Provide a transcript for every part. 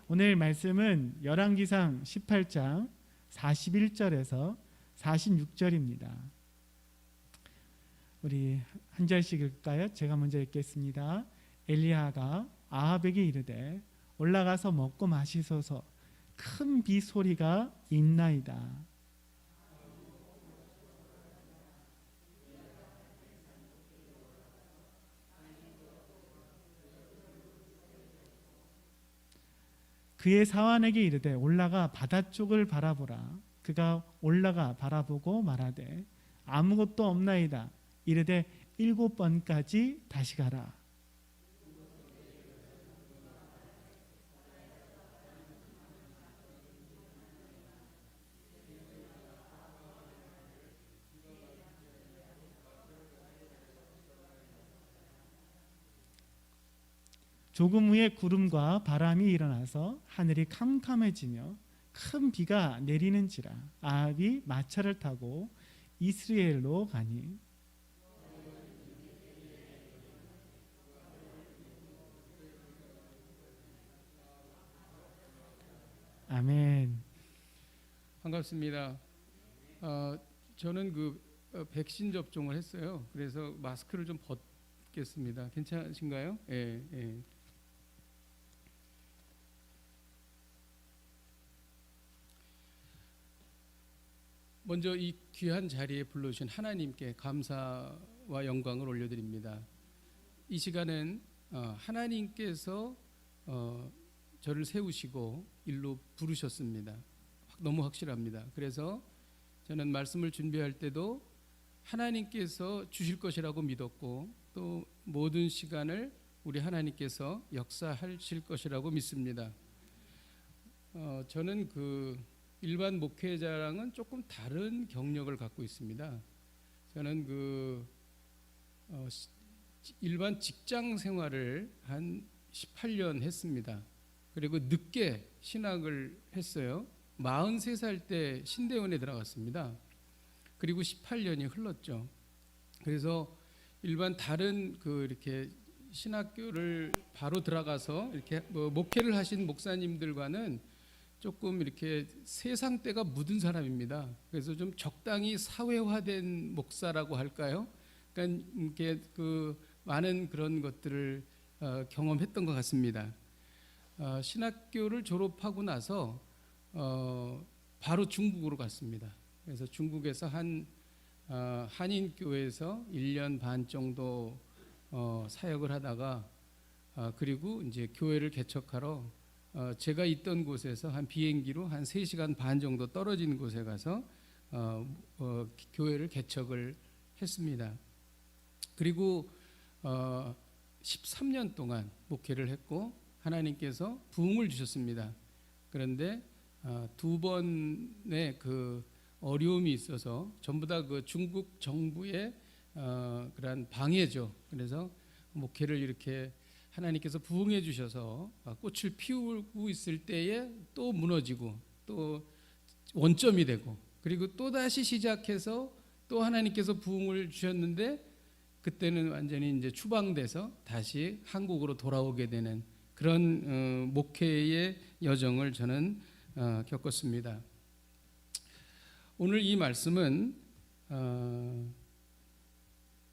오늘 말씀은 열왕기상 18장 41절에서 46절입니다. 우리 한 절씩 읽을까요? 제가 먼저 읽겠습니다. 엘리야가 아합에게 이르되 올라가서 먹고 마시소서, 큰 비 소리가 있나이다. 그의 사환에게 이르되 올라가 바다 쪽을 바라보라. 그가 올라가 바라보고 말하되 아무것도 없나이다. 이르되 7번까지 다시 가라. 조금 후에 구름과 바람이 일어나서 하늘이 캄캄해지며 큰 비가 내리는지라. 아합이 마차를 타고 이스라엘로 가니 아멘. 반갑습니다. 저는 백신 접종을 했어요. 그래서 마스크를 좀 벗겠습니다. 괜찮으신가요? 예, 예. 먼저 이 귀한 자리에 불러주신 하나님께 감사와 영광을 올려드립니다. 이 시간은 하나님께서 저를 세우시고 일로 부르셨습니다. 너무 확실합니다. 그래서 저는 말씀을 준비할 때도 하나님께서 주실 것이라고 믿었고, 또 모든 시간을 우리 하나님께서 역사하실 것이라고 믿습니다. 저는 일반 목회자랑은 조금 다른 경력을 갖고 있습니다. 저는 일반 직장 생활을 한 18년 했습니다. 그리고 늦게 신학을 했어요. 43살 때 신대원에 들어갔습니다. 그리고 18년이 흘렀죠. 그래서 일반 다른 이렇게 신학교를 바로 들어가서 이렇게 목회를 하신 목사님들과는 조금 이렇게 세상때가 묻은 사람입니다. 그래서 좀 적당히 사회화된 목사라고 할까요? 그러니까 이렇게 많은 그런 것들을 경험했던 것 같습니다. 신학교를 졸업하고 나서 바로 중국으로 갔습니다. 그래서 중국에서 한인교회에서 1년 반 정도 사역을 하다가 그리고 이제 교회를 개척하러 제가 있던 곳에서 한 비행기로 한 3시간 반 정도 떨어진 곳에 가서 교회를 개척을 했습니다. 그리고 13년 동안 목회를 했고 하나님께서 부흥을 주셨습니다. 그런데 2번의 어려움이 있어서 전부 다 중국 정부의 그러한 방해죠. 그래서 목회를 이렇게 하나님께서 부흥해 주셔서 꽃을 피우고 있을 때에 또 무너지고 또 원점이 되고, 그리고 또 다시 시작해서 또 하나님께서 부흥을 주셨는데 그때는 완전히 이제 추방돼서 다시 한국으로 돌아오게 되는 그런 목회의 여정을 저는 겪었습니다. 오늘 이 말씀은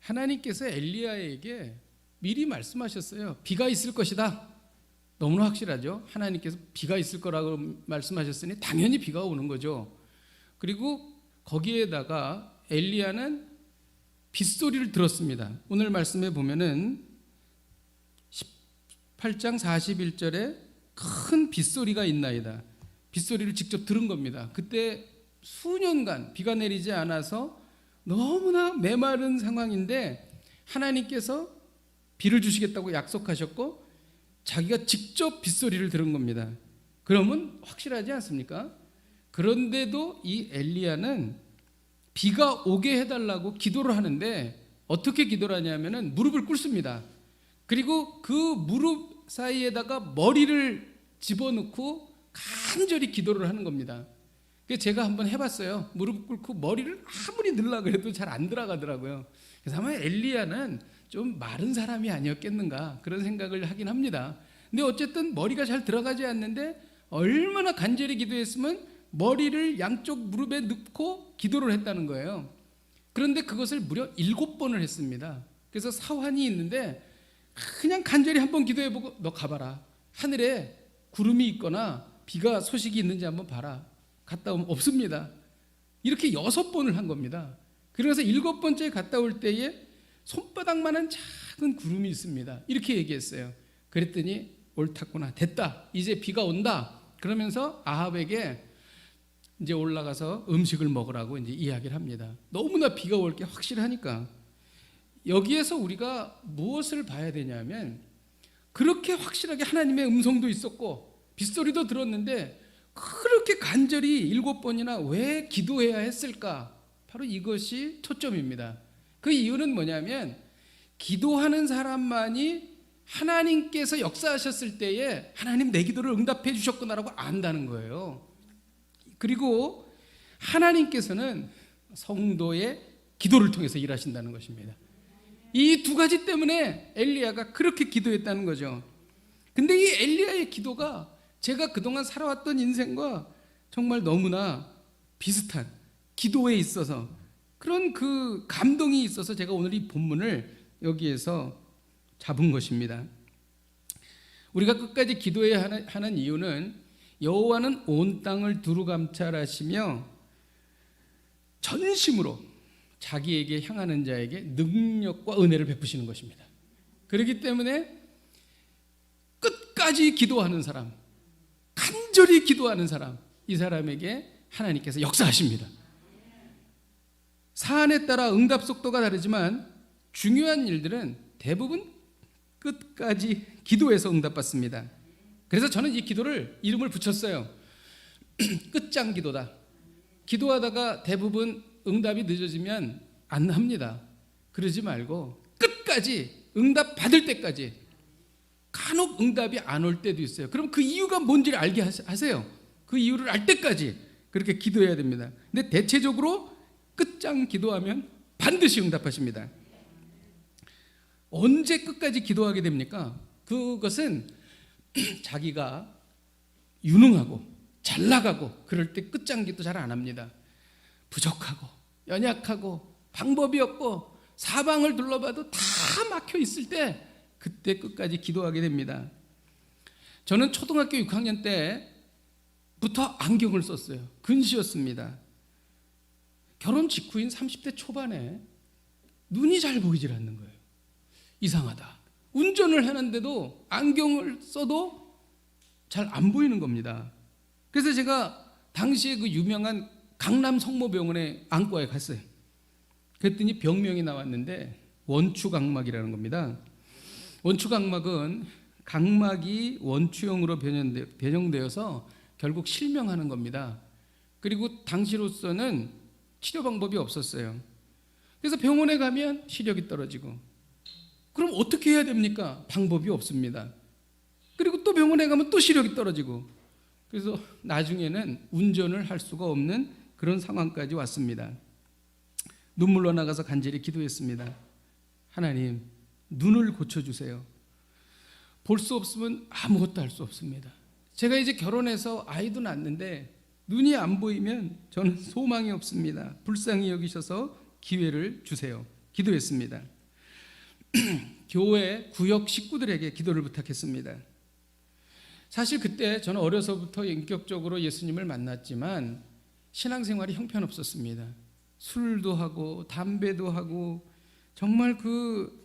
하나님께서 엘리야에게 미리 말씀하셨어요. 비가 있을 것이다. 너무나 확실하죠. 하나님께서 비가 있을 거라고 말씀하셨으니 당연히 비가 오는 거죠. 그리고 거기에다가 엘리야는 빗소리를 들었습니다. 오늘 말씀에 보면은 18장 41절에 큰 빗소리가 있나이다. 빗소리를 직접 들은 겁니다. 그때 수년간 비가 내리지 않아서 너무나 메마른 상황인데 하나님께서 비를 주시겠다고 약속하셨고 자기가 직접 빗소리를 들은 겁니다. 그러면 확실하지 않습니까? 그런데도 이 엘리야는 비가 오게 해달라고 기도를 하는데 어떻게 기도를 하냐면은 무릎을 꿇습니다. 그리고 그 무릎 사이에다가 머리를 집어넣고 간절히 기도를 하는 겁니다. 제가 한번 해봤어요. 무릎 꿇고 머리를 아무리 넣으려고 해도 잘 안 들어가더라고요. 그래서 아마 엘리야는 좀 마른 사람이 아니었겠는가 그런 생각을 하긴 합니다. 근데 어쨌든 머리가 잘 들어가지 않는데 얼마나 간절히 기도했으면 머리를 양쪽 무릎에 넣고 기도를 했다는 거예요. 그런데 그것을 무려 7번을 했습니다. 그래서 사환이 있는데 그냥 간절히 한번 기도해보고 너 가봐라. 하늘에 구름이 있거나 비가 소식이 있는지 한번 봐라. 갔다 오면 없습니다. 이렇게 6번을 한 겁니다. 그래서 7번째 갔다 올 때에 손바닥만한 작은 구름이 있습니다. 이렇게 얘기했어요. 그랬더니 옳았구나, 됐다, 이제 비가 온다. 그러면서 아합에게 이제 올라가서 음식을 먹으라고 이제 이야기를 합니다. 너무나 비가 올 게 확실하니까. 여기에서 우리가 무엇을 봐야 되냐면, 그렇게 확실하게 하나님의 음성도 있었고 빗소리도 들었는데 그렇게 간절히 7번이나 왜 기도해야 했을까? 바로 이것이 초점입니다. 그 이유는 뭐냐면, 기도하는 사람만이 하나님께서 역사하셨을 때에 하나님 내 기도를 응답해 주셨구나라고 안다는 거예요. 그리고 하나님께서는 성도의 기도를 통해서 일하신다는 것입니다. 이 두 가지 때문에 엘리야가 그렇게 기도했다는 거죠. 근데 이 엘리야의 기도가 제가 그동안 살아왔던 인생과 정말 너무나 비슷한, 기도에 있어서 그런 그 감동이 있어서 제가 오늘 이 본문을 여기에서 잡은 것입니다. 우리가 끝까지 기도해야 하는 이유는, 여호와는 온 땅을 두루 감찰하시며 전심으로 자기에게 향하는 자에게 능력과 은혜를 베푸시는 것입니다. 그렇기 때문에 끝까지 기도하는 사람, 간절히 기도하는 사람, 이 사람에게 하나님께서 역사하십니다. 사안에 따라 응답 속도가 다르지만 중요한 일들은 대부분 끝까지 기도해서 응답받습니다. 그래서 저는 이 기도를 이름을 붙였어요. 끝장 기도다. 기도하다가 대부분 응답이 늦어지면 안 합니다. 그러지 말고 끝까지 응답 받을 때까지. 간혹 응답이 안 올 때도 있어요. 그럼 그 이유가 뭔지를 알게 하세요. 그 이유를 알 때까지 그렇게 기도해야 됩니다. 근데 대체적으로 끝장 기도하면 반드시 응답하십니다. 언제 끝까지 기도하게 됩니까? 그것은 자기가 유능하고 잘 나가고 그럴 때 끝장 기도 잘 안 합니다. 부족하고 연약하고 방법이 없고 사방을 둘러봐도 다 막혀 있을 때, 그때 끝까지 기도하게 됩니다. 저는 초등학교 6학년 때부터 안경을 썼어요. 근시였습니다. 결혼 직후인 30대 초반에 눈이 잘 보이질 않는 거예요. 이상하다. 운전을 하는데도 안경을 써도 잘 안 보이는 겁니다. 그래서 제가 당시에 그 유명한 강남 성모병원의 안과에 갔어요. 그랬더니 병명이 나왔는데 원추각막이라는 겁니다. 원추각막은 각막이 원추형으로 변형되어서 결국 실명하는 겁니다. 그리고 당시로서는 치료 방법이 없었어요. 그래서 병원에 가면 시력이 떨어지고, 그럼 어떻게 해야 됩니까? 방법이 없습니다. 그리고 또 병원에 가면 또 시력이 떨어지고, 그래서 나중에는 운전을 할 수가 없는 그런 상황까지 왔습니다. 눈물로 나가서 간절히 기도했습니다. 하나님, 눈을 고쳐주세요. 볼 수 없으면 아무것도 할 수 없습니다. 제가 이제 결혼해서 아이도 낳았는데 눈이 안 보이면 저는 소망이 없습니다. 불쌍히 여기셔서 기회를 주세요. 기도했습니다. 교회 구역 식구들에게 기도를 부탁했습니다. 사실 그때 저는 어려서부터 인격적으로 예수님을 만났지만 신앙생활이 형편없었습니다. 술도 하고 담배도 하고 정말 그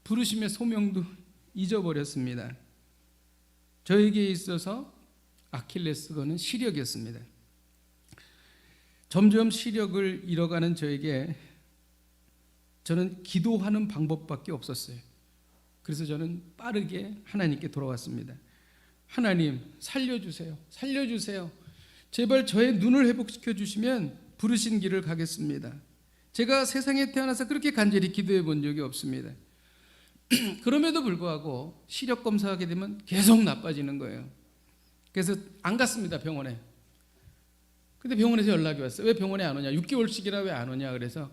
부르심의 소명도 잊어버렸습니다. 저에게 있어서 아킬레스건은 시력이었습니다. 점점 시력을 잃어가는 저에게 저는 기도하는 방법밖에 없었어요. 그래서 저는 빠르게 하나님께 돌아왔습니다. 하나님, 살려주세요. 살려주세요. 제발 저의 눈을 회복시켜 주시면 부르신 길을 가겠습니다. 제가 세상에 태어나서 그렇게 간절히 기도해 본 적이 없습니다. 그럼에도 불구하고 시력 검사하게 되면 계속 나빠지는 거예요. 그래서 안 갔습니다, 병원에. 근데 병원에서 연락이 왔어요. 왜 병원에 안 오냐? 6개월씩이나 왜 안 오냐? 그래서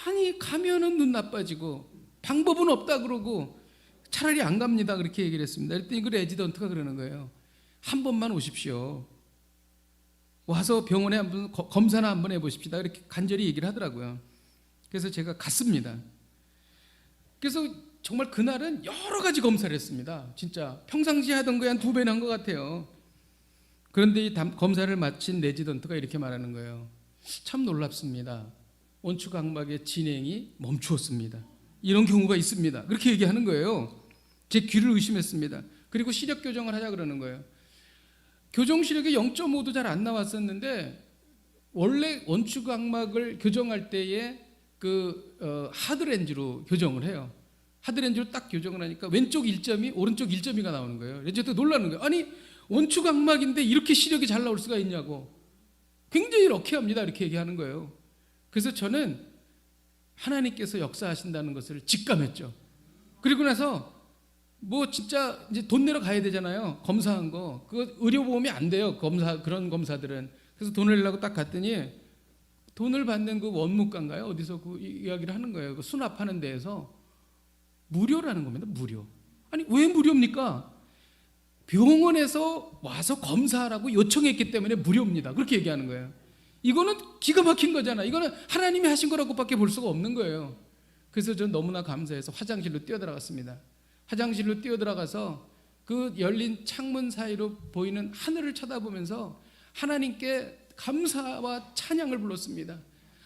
아니 가면은 눈 나빠지고 방법은 없다 그러고 차라리 안 갑니다. 그렇게 얘기를 했습니다. 그랬더니 그 레지던트가 그러는 거예요. 한 번만 오십시오. 와서 병원에 한번 검사나 한번 해보십시다. 이렇게 간절히 얘기를 하더라고요. 그래서 제가 갔습니다. 그래서 정말 그날은 여러 가지 검사를 했습니다. 진짜 평상시에 하던 거에 한 2배는 한 것 같아요. 그런데 이 검사를 마친 레지던트가 이렇게 말하는 거예요. 참 놀랍습니다. 원추각막의 진행이 멈추었습니다. 이런 경우가 있습니다. 그렇게 얘기하는 거예요. 제 귀를 의심했습니다. 그리고 시력 교정을 하자 그러는 거예요. 교정 시력이 0.5도 잘 안 나왔었는데 원래 원추각막을 교정할 때에 하드렌즈로 교정을 해요. 하드렌즈로 딱 교정을 하니까 왼쪽 1점이 오른쪽 1.2가 나오는 거예요. 그래서 저도 놀라는 거예요. 아니 원추각막인데 이렇게 시력이 잘 나올 수가 있냐고. 굉장히 럭키합니다. 이렇게 얘기하는 거예요. 그래서 저는 하나님께서 역사하신다는 것을 직감했죠. 그리고 나서 뭐 진짜 이제 돈 내러 가야 되잖아요. 검사한 거. 그거 의료보험이 안 돼요. 그런 검사들은. 그래서 돈을 내려고 딱 갔더니 돈을 받는 그 원무과인가요? 어디서 그 이야기를 하는 거예요. 그 수납하는 데에서 무료라는 겁니다. 무료. 아니 왜 무료입니까? 병원에서 와서 검사하라고 요청했기 때문에 무료입니다. 그렇게 얘기하는 거예요. 이거는 기가 막힌 거잖아. 이거는 하나님이 하신 거라고밖에 볼 수가 없는 거예요. 그래서 저는 너무나 감사해서 화장실로 뛰어들어갔습니다. 화장실로 뛰어들어가서 그 열린 창문 사이로 보이는 하늘을 쳐다보면서 하나님께 감사와 찬양을 불렀습니다.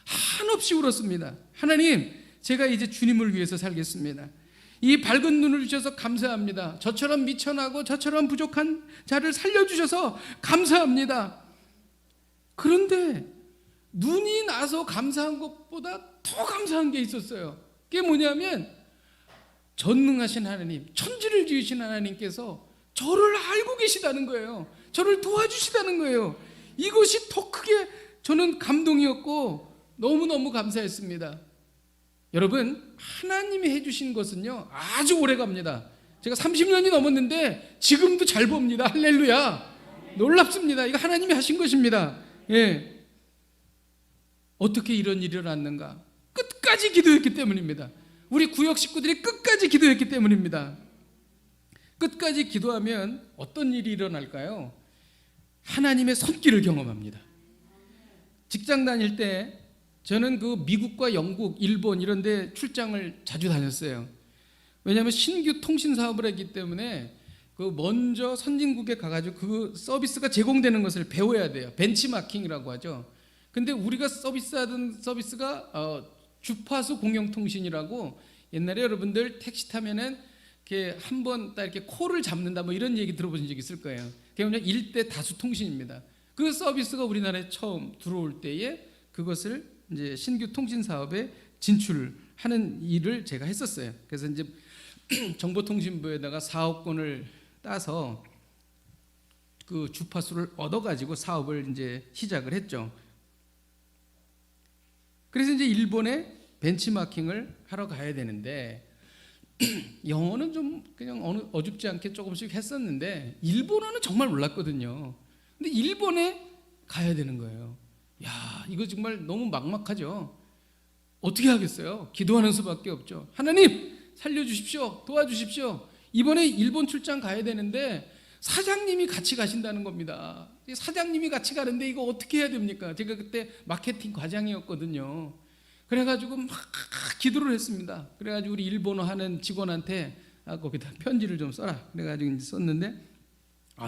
한없이 울었습니다. 하나님, 제가 이제 주님을 위해서 살겠습니다. 이 밝은 눈을 주셔서 감사합니다. 저처럼 미천하고 저처럼 부족한 자를 살려주셔서 감사합니다. 그런데 눈이 나서 감사한 것보다 더 감사한 게 있었어요. 그게 뭐냐면 전능하신 하나님, 천지를 지으신 하나님께서 저를 알고 계시다는 거예요. 저를 도와주시다는 거예요. 이것이 더 크게 저는 감동이었고 너무너무 감사했습니다. 여러분, 하나님이 해주신 것은요 아주 오래 갑니다. 제가 30년이 넘었는데 지금도 잘 봅니다. 할렐루야. 놀랍습니다. 이거 하나님이 하신 것입니다. 예. 어떻게 이런 일이 일어났는가? 끝까지 기도했기 때문입니다. 우리 구역 식구들이 끝까지 기도했기 때문입니다. 끝까지 기도하면 어떤 일이 일어날까요? 하나님의 손길을 경험합니다. 직장 다닐 때 저는 그 미국과 영국, 일본 이런 데 출장을 자주 다녔어요. 왜냐하면 신규 통신 사업을 했기 때문에 그 먼저 선진국에 가가지고 그 서비스가 제공되는 것을 배워야 돼요. 벤치마킹이라고 하죠. 근데 우리가 서비스하던 서비스가 주파수 공영통신이라고, 옛날에 여러분들 택시 타면은 이렇게 한번 딱 이렇게 콜을 잡는다 뭐 이런 얘기 들어보신 적 있을 거예요. 그게 뭐냐 일대 다수 통신입니다. 그 서비스가 우리나라에 처음 들어올 때에 그것을 이제 신규 통신 사업에 진출하는 일을 제가 했었어요. 그래서 이제 정보통신부에다가 4억 건을 따서 그 주파수를 얻어가지고 사업을 이제 시작을 했죠. 그래서 이제 일본에 벤치마킹을 하러 가야 되는데 영어는 좀 그냥 어줍지 않게 조금씩 했었는데 일본어는 정말 몰랐거든요. 근데 일본에 가야 되는 거예요. 야, 이거 정말 너무 막막하죠. 어떻게 하겠어요? 기도하는 수밖에 없죠. 하나님 살려주십시오. 도와주십시오. 이번에 일본 출장 가야 되는데 사장님이 같이 가신다는 겁니다. 사장님이 같이 가는데 이거 어떻게 해야 됩니까? 제가 그때 마케팅 과장이었거든요. 그래가지고 막 기도를 했습니다. 그래가지고 우리 일본어 하는 직원한테 거기다 편지를 좀 써라. 그래가지고 이제 썼는데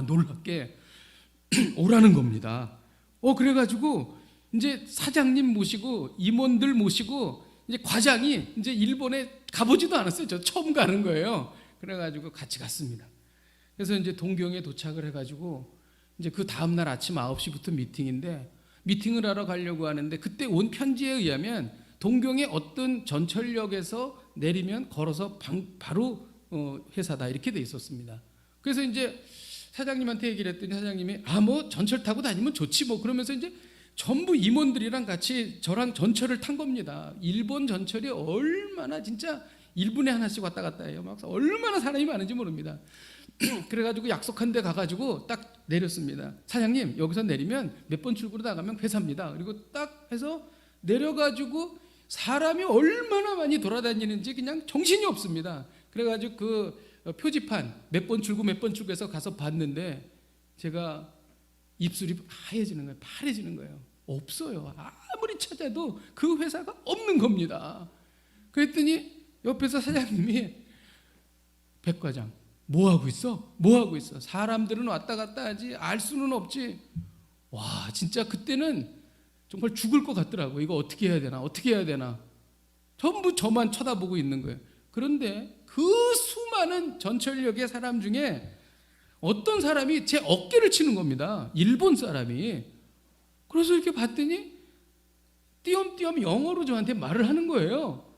놀랍게 오라는 겁니다. 그래가지고 이제 사장님 모시고 임원들 모시고 이제 과장이 이제 일본에 가보지도 않았어요. 저 처음 가는 거예요. 그래가지고 같이 갔습니다. 그래서 이제 동경에 도착을 해가지고 이제 그 다음 날 아침 9시부터 미팅인데 미팅을 하러 가려고 하는데 그때 온 편지에 의하면 동경의 어떤 전철역에서 내리면 걸어서 바로 회사다 이렇게 돼 있었습니다. 그래서 이제 사장님한테 얘기를 했더니 사장님이 뭐 전철 타고 다니면 좋지 뭐 그러면서 이제 전부 임원들이랑 같이 저랑 전철을 탄 겁니다. 일본 전철이 얼마나 진짜 1분에 하나씩 왔다 갔다 해요. 막 얼마나 사람이 많은지 모릅니다. 그래가지고 약속한 데 가가지고 딱 내렸습니다. 사장님 여기서 내리면 몇 번 출구로 나가면 회사입니다. 그리고 딱 해서 내려가지고 사람이 얼마나 많이 돌아다니는지 그냥 정신이 없습니다. 그래가지고 그 표지판 몇 번 출고 몇 번 출고해서 가서 봤는데 제가 입술이 하얘지는 거예요. 파래지는 거예요. 없어요. 아무리 찾아도 그 회사가 없는 겁니다. 그랬더니 옆에서 사장님이 백 과장 뭐 하고 있어? 뭐 하고 있어? 사람들은 왔다 갔다 하지 알 수는 없지. 와 진짜 그때는 정말 죽을 것 같더라고. 이거 어떻게 해야 되나? 어떻게 해야 되나? 전부 저만 쳐다보고 있는 거예요. 그런데 그 수많은 전철역의 사람 중에 어떤 사람이 제 어깨를 치는 겁니다. 일본 사람이. 그래서 이렇게 봤더니 띄엄띄엄 영어로 저한테 말을 하는 거예요.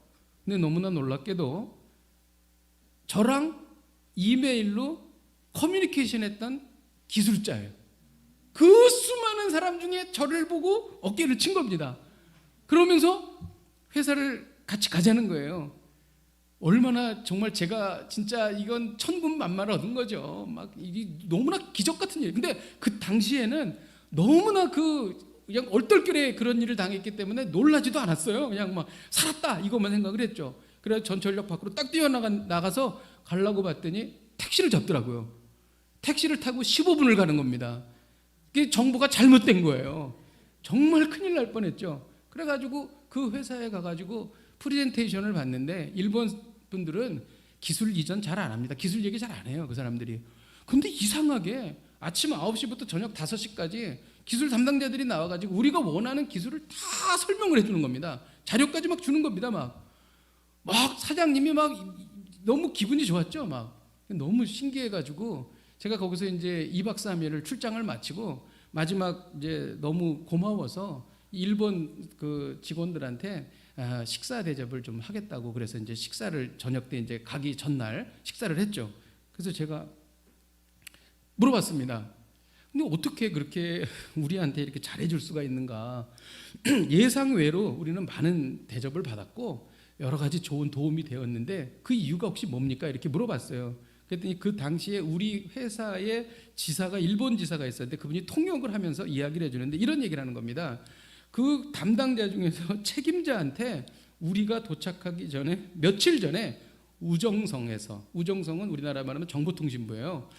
근데 너무나 놀랍게도 저랑 이메일로 커뮤니케이션 했던 기술자예요. 그 수많은 사람 중에 저를 보고 어깨를 친 겁니다. 그러면서 회사를 같이 가자는 거예요. 얼마나 정말 제가 진짜 이건 천군만마를 얻은 거죠. 막 이게 너무나 기적 같은 일. 근데 그 당시에는 너무나 그냥 얼떨결에 그런 일을 당했기 때문에 놀라지도 않았어요. 그냥 막 살았다 이것만 생각을 했죠. 그래서 전철역 밖으로 딱 뛰어나가서 가려고 봤더니 택시를 잡더라고요. 택시를 타고 15분을 가는 겁니다. 그게 정보가 잘못된 거예요. 정말 큰일 날 뻔했죠. 그래가지고 그 회사에 가가지고 프레젠테이션을 봤는데 일본 분들은 기술 이전 잘 안 합니다. 기술 얘기 잘 안 해요. 그 사람들이. 근데 이상하게 아침 9시부터 저녁 5시까지 기술 담당자들이 나와가지고 우리가 원하는 기술을 다 설명을 해주는 겁니다. 자료까지 막 주는 겁니다. 막 사장님이 막 너무 기분이 좋았죠. 막 너무 신기해가지고 제가 거기서 이제 2박 3일을 출장을 마치고 마지막 이제 너무 고마워서 일본 그 직원들한테 식사 대접을 좀 하겠다고 그래서 이제 식사를 저녁 때 이제 가기 전날 식사를 했죠. 그래서 제가 물어봤습니다. 근데 어떻게 그렇게 우리한테 이렇게 잘해줄 수가 있는가? 예상외로 우리는 많은 대접을 받았고 여러 가지 좋은 도움이 되었는데 그 이유가 혹시 뭡니까? 이렇게 물어봤어요. 그랬더니 그 당시에 우리 회사의 지사가 일본 지사가 있었는데 그분이 통역을 하면서 이야기를 해주는데 이런 얘기를 하는 겁니다. 그 담당자 중에서 책임자한테 우리가 도착하기 전에 며칠 전에 우정성에서, 우정성은 우리나라 말하면 정보통신부예요.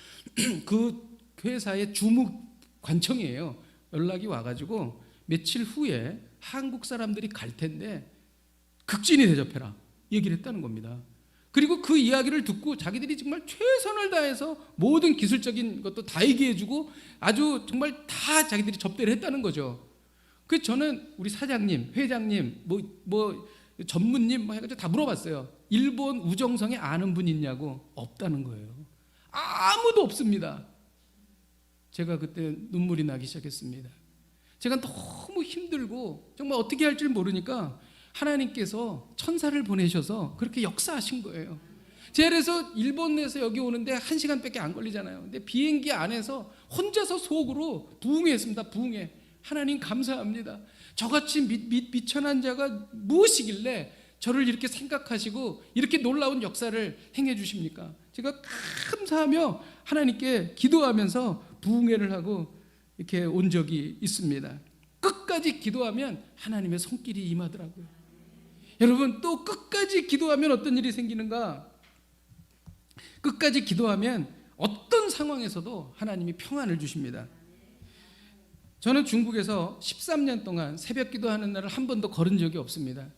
그 회사의 주무관청이에요. 연락이 와가지고 며칠 후에 한국 사람들이 갈 텐데 극진히 대접해라 얘기를 했다는 겁니다. 그리고 그 이야기를 듣고 자기들이 정말 최선을 다해서 모든 기술적인 것도 다 얘기해주고 아주 정말 다 자기들이 접대를 했다는 거죠. 그래서 저는 우리 사장님, 회장님, 뭐 전무님 해가지고 다 물어봤어요. 일본 우정성에 아는 분 있냐고. 없다는 거예요. 아무도 없습니다. 제가 그때 눈물이 나기 시작했습니다. 제가 너무 힘들고 정말 어떻게 할 줄 모르니까 하나님께서 천사를 보내셔서 그렇게 역사하신 거예요. 제가 그래서 일본에서 여기 오는데 1시간밖에 안 걸리잖아요. 근데 비행기 안에서 혼자서 속으로 부흥했습니다. 부흥해. 하나님 감사합니다. 저같이 미천한 자가 무엇이길래 저를 이렇게 생각하시고 이렇게 놀라운 역사를 행해 주십니까? 제가 감사하며 하나님께 기도하면서 부흥회를 하고 이렇게 온 적이 있습니다. 끝까지 기도하면 하나님의 손길이 임하더라고요. 여러분 또 끝까지 기도하면 어떤 일이 생기는가? 끝까지 기도하면 어떤 상황에서도 하나님이 평안을 주십니다. 저는 중국에서 13년 동안 새벽 기도하는 날을 한 번도 걸은 적이 없습니다.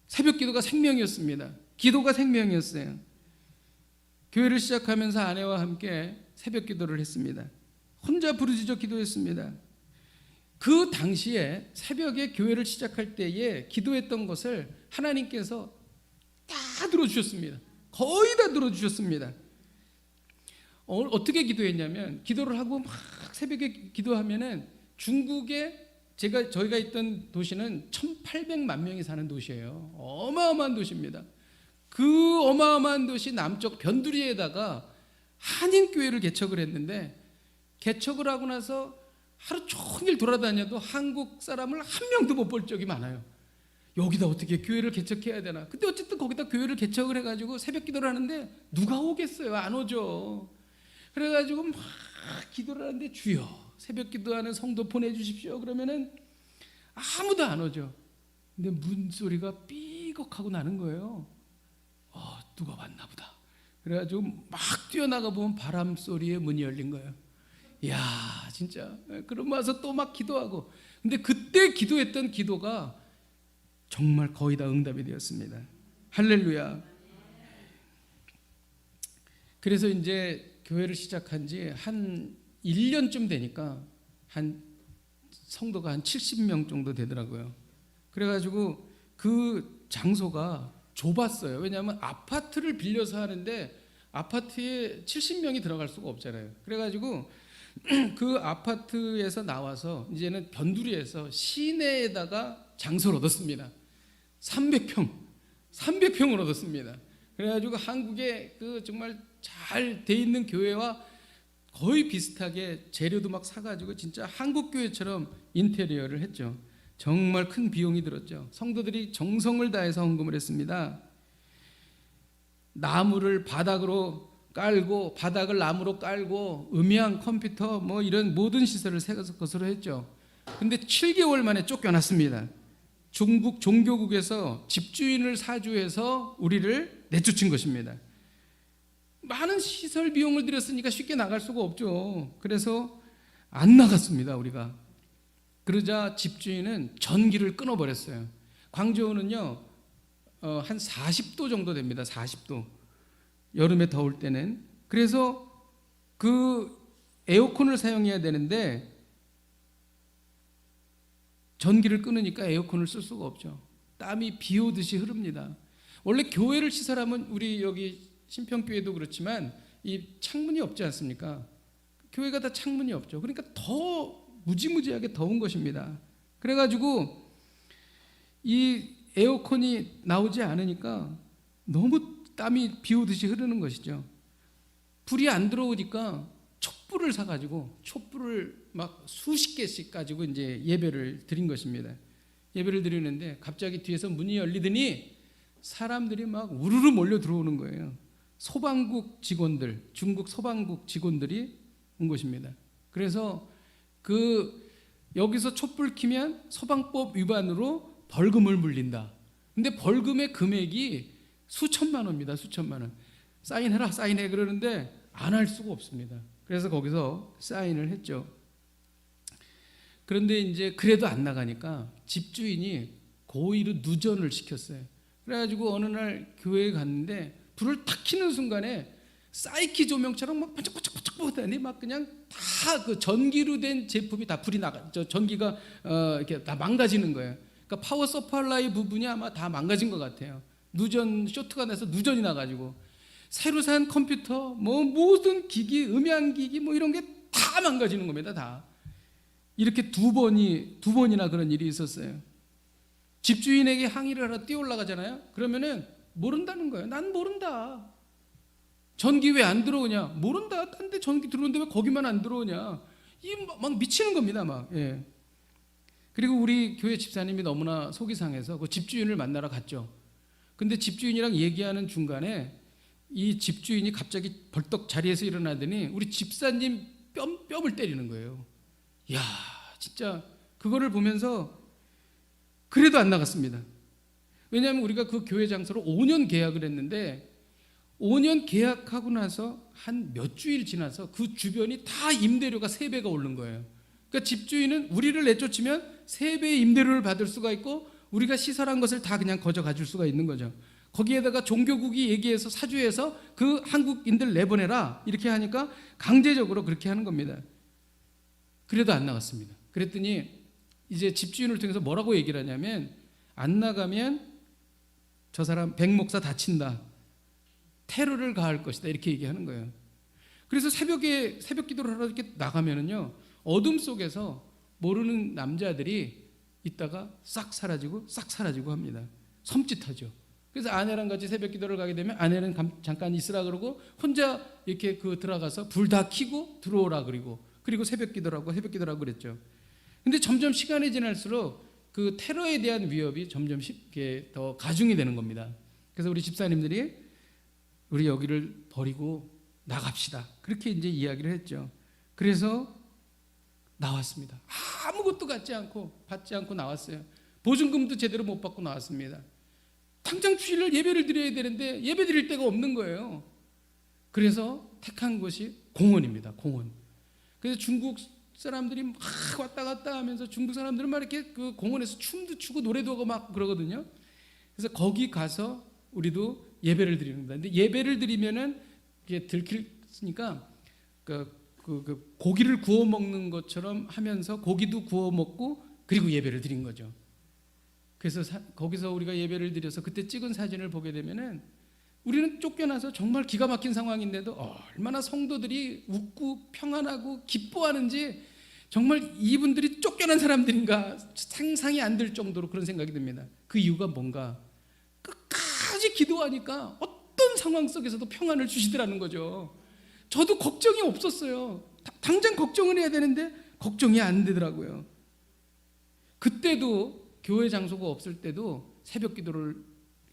새벽 기도가 생명이었습니다. 기도가 생명이었어요. 교회를 시작하면서 아내와 함께 새벽 기도를 했습니다. 혼자 부르짖어 기도했습니다. 그 당시에 새벽에 교회를 시작할 때에 기도했던 것을 하나님께서 다 들어주셨습니다. 거의 다 들어주셨습니다. 어떻게 기도했냐면 기도를 하고 막 새벽에 기도하면은 중국에 저희가 있던 도시는 1,800만 명이 사는 도시예요. 어마어마한 도시입니다. 그 어마어마한 도시 남쪽 변두리에다가 한인교회를 개척을 했는데 개척을 하고 나서 하루 종일 돌아다녀도 한국 사람을 한 명도 못 볼 적이 많아요. 여기다 어떻게 교회를 개척해야 되나. 근데 어쨌든 거기다 교회를 개척을 해가지고 새벽 기도를 하는데 누가 오겠어요? 안 오죠. 그래가지고 막 기도를 하는데 주여 새벽 기도하는 성도 보내주십시오. 그러면은 아무도 안 오죠. 근데 문소리가 삐걱하고 나는 거예요. 누가 왔나 보다. 그래가지고 막 뛰어나가 보면 바람 소리에 문이 열린 거예요. 이야, 진짜. 그러고 와서 또 막 기도하고. 근데 그때 기도했던 기도가 정말 거의 다 응답이 되었습니다. 할렐루야. 그래서 이제 교회를 시작한 지 한 1년쯤 되니까 한 성도가 한 70명 정도 되더라고요. 그래가지고 그 장소가 좁았어요. 왜냐하면 아파트를 빌려서 하는데 아파트에 70명이 들어갈 수가 없잖아요. 그래가지고 그 아파트에서 나와서 이제는 변두리에서 시내에다가 장소를 얻었습니다. 300평을 얻었습니다. 그래가지고 한국의 그 정말 잘 돼 있는 교회와 거의 비슷하게 재료도 막 사가지고 진짜 한국 교회처럼 인테리어를 했죠. 정말 큰 비용이 들었죠. 성도들이 정성을 다해서 헌금을 했습니다. 나무를 바닥으로 깔고 바닥을 나무로 깔고 음향, 컴퓨터 뭐 이런 모든 시설을 새 것으로 했죠. 근데 7개월 만에 쫓겨났습니다. 중국 종교국에서 집주인을 사주해서 우리를 내쫓은 것입니다. 많은 시설 비용을 들였으니까 쉽게 나갈 수가 없죠. 그래서 안 나갔습니다, 우리가. 그러자 집주인은 전기를 끊어버렸어요. 광저우는요, 한 40도 정도 됩니다. 40도. 여름에 더울 때는. 그래서 그 에어컨을 사용해야 되는데 전기를 끊으니까 에어컨을 쓸 수가 없죠. 땀이 비 오듯이 흐릅니다. 원래 교회를 시설하면 우리 여기 신평교회도 그렇지만 이 창문이 없지 않습니까? 교회가 다 창문이 없죠. 그러니까 더 무지무지하게 더운 것입니다. 그래가지고 이 에어컨이 나오지 않으니까 너무 땀이 비 오듯이 흐르는 것이죠. 불이 안 들어오니까 촛불을 사가지고 촛불을 막 수십 개씩 가지고 이제 예배를 드린 것입니다. 예배를 드리는데 갑자기 뒤에서 문이 열리더니 사람들이 막 우르르 몰려 들어오는 거예요. 소방국 직원들, 중국 소방국 직원들이 온 것입니다. 그래서 여기서 촛불 켜면 소방법 위반으로 벌금을 물린다. 근데 벌금의 금액이 수천만 원입니다. 수천만 원. 사인해라, 사인해 그러는데 안 할 수가 없습니다. 그래서 거기서 사인을 했죠. 그런데 이제 그래도 안 나가니까 집주인이 고의로 누전을 시켰어요. 그래가지고 어느 날 교회에 갔는데 불을 탁 켜는 순간에 사이키 조명처럼 막 반짝반짝반짝 보더니 막 그냥 다 그 전기로 된 제품이 다 불이 나가, 전기가 이렇게 다 망가지는 거예요. 그러니까 파워 서플라이 부분이 아마 다 망가진 것 같아요. 누전 쇼트가 나서 누전이 나가지고 새로 산 컴퓨터, 뭐 모든 기기, 음향기기 뭐 이런 게 다 망가지는 겁니다. 다 이렇게 두 번이나 그런 일이 있었어요. 집주인에게 항의를 하러 뛰어 올라가잖아요. 그러면은 모른다는 거예요. 난 모른다. 전기 왜 안 들어오냐? 모른다. 딴 데 전기 들어오는데 왜 거기만 안 들어오냐? 이 막 미치는 겁니다. 막. 예. 그리고 우리 교회 집사님이 너무나 속이 상해서 그 집주인을 만나러 갔죠. 근데 집주인이랑 얘기하는 중간에 이 집주인이 갑자기 벌떡 자리에서 일어나더니 우리 집사님 뺨을 때리는 거예요. 이야, 진짜 그거를 보면서 그래도 안 나갔습니다. 왜냐하면 우리가 그 교회 장소로 5년 계약을 했는데 5년 계약하고 나서 한 몇 주일 지나서 그 주변이 다 임대료가 3배가 오른 거예요. 그러니까 집주인은 우리를 내쫓으면 3배의 임대료를 받을 수가 있고 우리가 시설한 것을 다 그냥 거저 가질 수가 있는 거죠. 거기에다가 종교국이 얘기해서 사주해서 그 한국인들 내보내라 이렇게 하니까 강제적으로 그렇게 하는 겁니다. 그래도 안 나갔습니다. 그랬더니 이제 집주인을 통해서 뭐라고 얘기를 하냐면 안 나가면 저 사람 백 목사 다친다. 테러를 가할 것이다. 이렇게 얘기하는 거예요. 그래서 새벽 기도를 하러 이렇게 나가면은요, 어둠 속에서 모르는 남자들이 있다가 싹 사라지고 합니다. 섬찟하죠. 그래서 아내랑 같이 새벽 기도를 가게 되면 아내는 잠깐 있으라 그러고 혼자 이렇게 들어가서 불 다 켜고 들어오라 그리고 새벽 기도라고 그랬죠. 근데 점점 시간이 지날수록 그 테러에 대한 위협이 점점 쉽게 더 가중이 되는 겁니다. 그래서 우리 집사님들이 우리 여기를 버리고 나갑시다. 그렇게 이제 이야기를 했죠. 그래서 나왔습니다. 아무것도 받지 않고 나왔어요. 보증금도 제대로 못 받고 나왔습니다. 다 당장 주일날 예배를 드려야 되는데 예배 드릴 데가 없는 거예요. 그래서 택한 것이 공원입니다. 공원. 그래서 중국 사람들이 막 왔다 갔다 하면서 중국 사람들은 막 이렇게 그 공원에서 춤도 추고 노래도 하고 막 그러거든요. 그래서 거기 가서 우리도 예배를 드리는 겁니다. 근데 예배를 드리면은 이게 들키니까 그 고기를 구워 먹는 것처럼 하면서 고기도 구워 먹고 그리고 예배를 드린 거죠. 그래서 거기서 우리가 예배를 드려서 그때 찍은 사진을 보게 되면은 우리는 쫓겨나서 정말 기가 막힌 상황인데도 얼마나 성도들이 웃고 평안하고 기뻐하는지 정말 이분들이 쫓겨난 사람들인가 상상이 안 될 정도로 그런 생각이 듭니다. 그 이유가 뭔가 끝까지 기도하니까 어떤 상황 속에서도 평안을 주시더라는 거죠. 저도 걱정이 없었어요. 당장 걱정을 해야 되는데 걱정이 안 되더라고요. 그때도 교회 장소가 없을 때도 새벽 기도를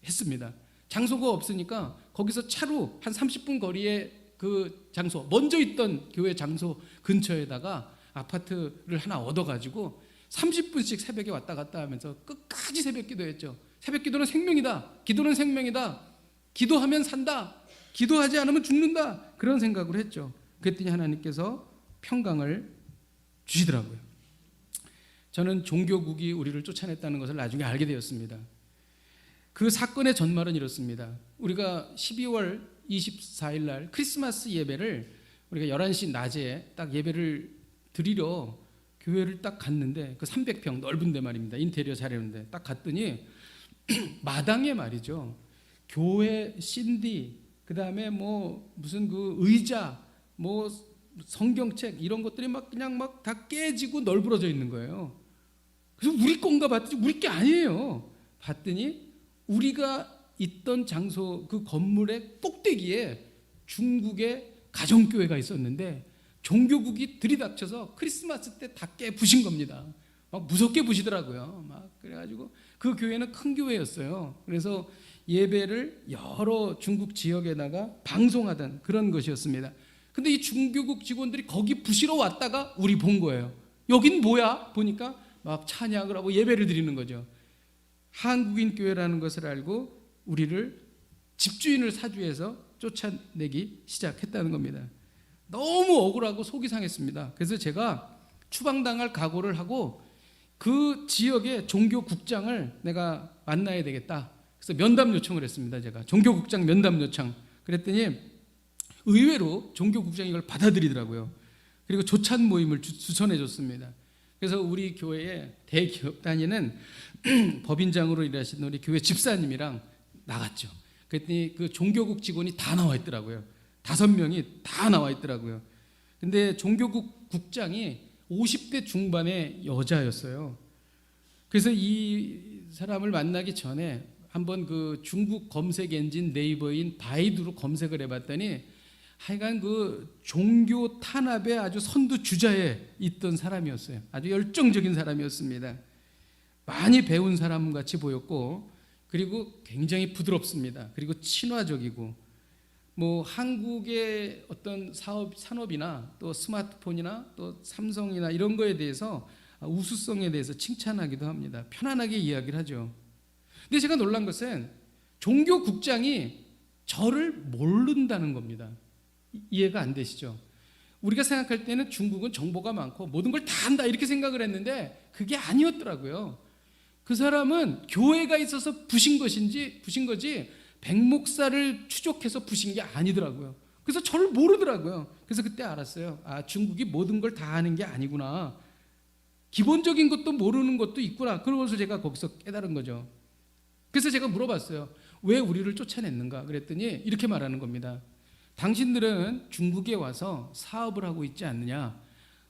했습니다. 장소가 없으니까 거기서 차로 한 30분 거리에 그 장소, 먼저 있던 교회 장소 근처에다가 아파트를 하나 얻어가지고 30분씩 새벽에 왔다 갔다 하면서 끝까지 새벽 기도했죠. 새벽 기도는 생명이다. 기도는 생명이다. 기도하면 산다. 기도하지 않으면 죽는다. 그런 생각을 했죠. 그랬더니 하나님께서 평강을 주시더라고요. 저는 종교국이 우리를 쫓아냈다는 것을 나중에 알게 되었습니다. 그 사건의 전말은 이렇습니다. 우리가 12월 24일 날 크리스마스 예배를 우리가 11시 낮에 딱 예배를 드리러 교회를 딱 갔는데 그 300평 넓은 데 말입니다. 인테리어 잘했는데 딱 갔더니 마당에 말이죠. 교회 CD, 그다음에 뭐 무슨 그 의자, 뭐 성경책 이런 것들이 막 그냥 막 다 깨지고 널브러져 있는 거예요. 그래서 우리 건가 봤더니 우리 게 아니에요. 봤더니 우리가 있던 장소 그 건물의 꼭대기에 중국의 가정교회가 있었는데 종교국이 들이닥쳐서 크리스마스 때 다 깨부신 겁니다. 막 무섭게 부시더라고요. 막 그래가지고 그 교회는 큰 교회였어요. 그래서 예배를 여러 중국 지역에다가 방송하던 그런 것이었습니다. 근데 이 중교국 직원들이 거기 부시러 왔다가 우리 본 거예요. 여긴 뭐야? 보니까 막 찬양을 하고 예배를 드리는 거죠. 한국인 교회라는 것을 알고 우리를 집주인을 사주해서 쫓아내기 시작했다는 겁니다. 너무 억울하고 속이 상했습니다. 그래서 제가 추방당할 각오를 하고 그 지역의 종교국장을 내가 만나야 되겠다. 그래서 면담 요청을 했습니다. 제가 종교국장 면담 요청. 그랬더니 의외로 종교국장이 이걸 받아들이더라고요. 그리고 조찬 모임을 추천해 줬습니다. 그래서 우리 교회에 대기업 다니는 법인장으로 일하시는 우리 교회 집사님이랑 나갔죠. 그랬더니 그 종교국 직원이 다 나와 있더라고요. 5명이 다 나와 있더라고요. 근데 종교국 국장이 50대 중반의 여자였어요. 그래서 이 사람을 만나기 전에 한번 그 중국 검색 엔진 네이버인 바이두로 검색을 해봤더니 하여간 그 종교 탄압의 아주 선두 주자에 있던 사람이었어요. 아주 열정적인 사람이었습니다. 많이 배운 사람 같이 보였고 그리고 굉장히 부드럽습니다. 그리고 친화적이고 뭐 한국의 어떤 산업이나 또 스마트폰이나 또 삼성이나 이런 거에 대해서 우수성에 대해서 칭찬하기도 합니다. 편안하게 이야기를 하죠. 근데 제가 놀란 것은 종교국장이 저를 모른다는 겁니다. 이해가 안 되시죠? 우리가 생각할 때는 중국은 정보가 많고 모든 걸 다 안다 이렇게 생각을 했는데 그게 아니었더라고요. 그 사람은 교회가 있어서 부신 거지 백목사를 추적해서 부신 게 아니더라고요. 그래서 저를 모르더라고요. 그래서 그때 알았어요. 아, 중국이 모든 걸 다 아는 게 아니구나. 기본적인 것도 모르는 것도 있구나. 그러고서 제가 거기서 깨달은 거죠. 그래서 제가 물어봤어요. 왜 우리를 쫓아냈는가? 그랬더니 이렇게 말하는 겁니다. 당신들은 중국에 와서 사업을 하고 있지 않느냐?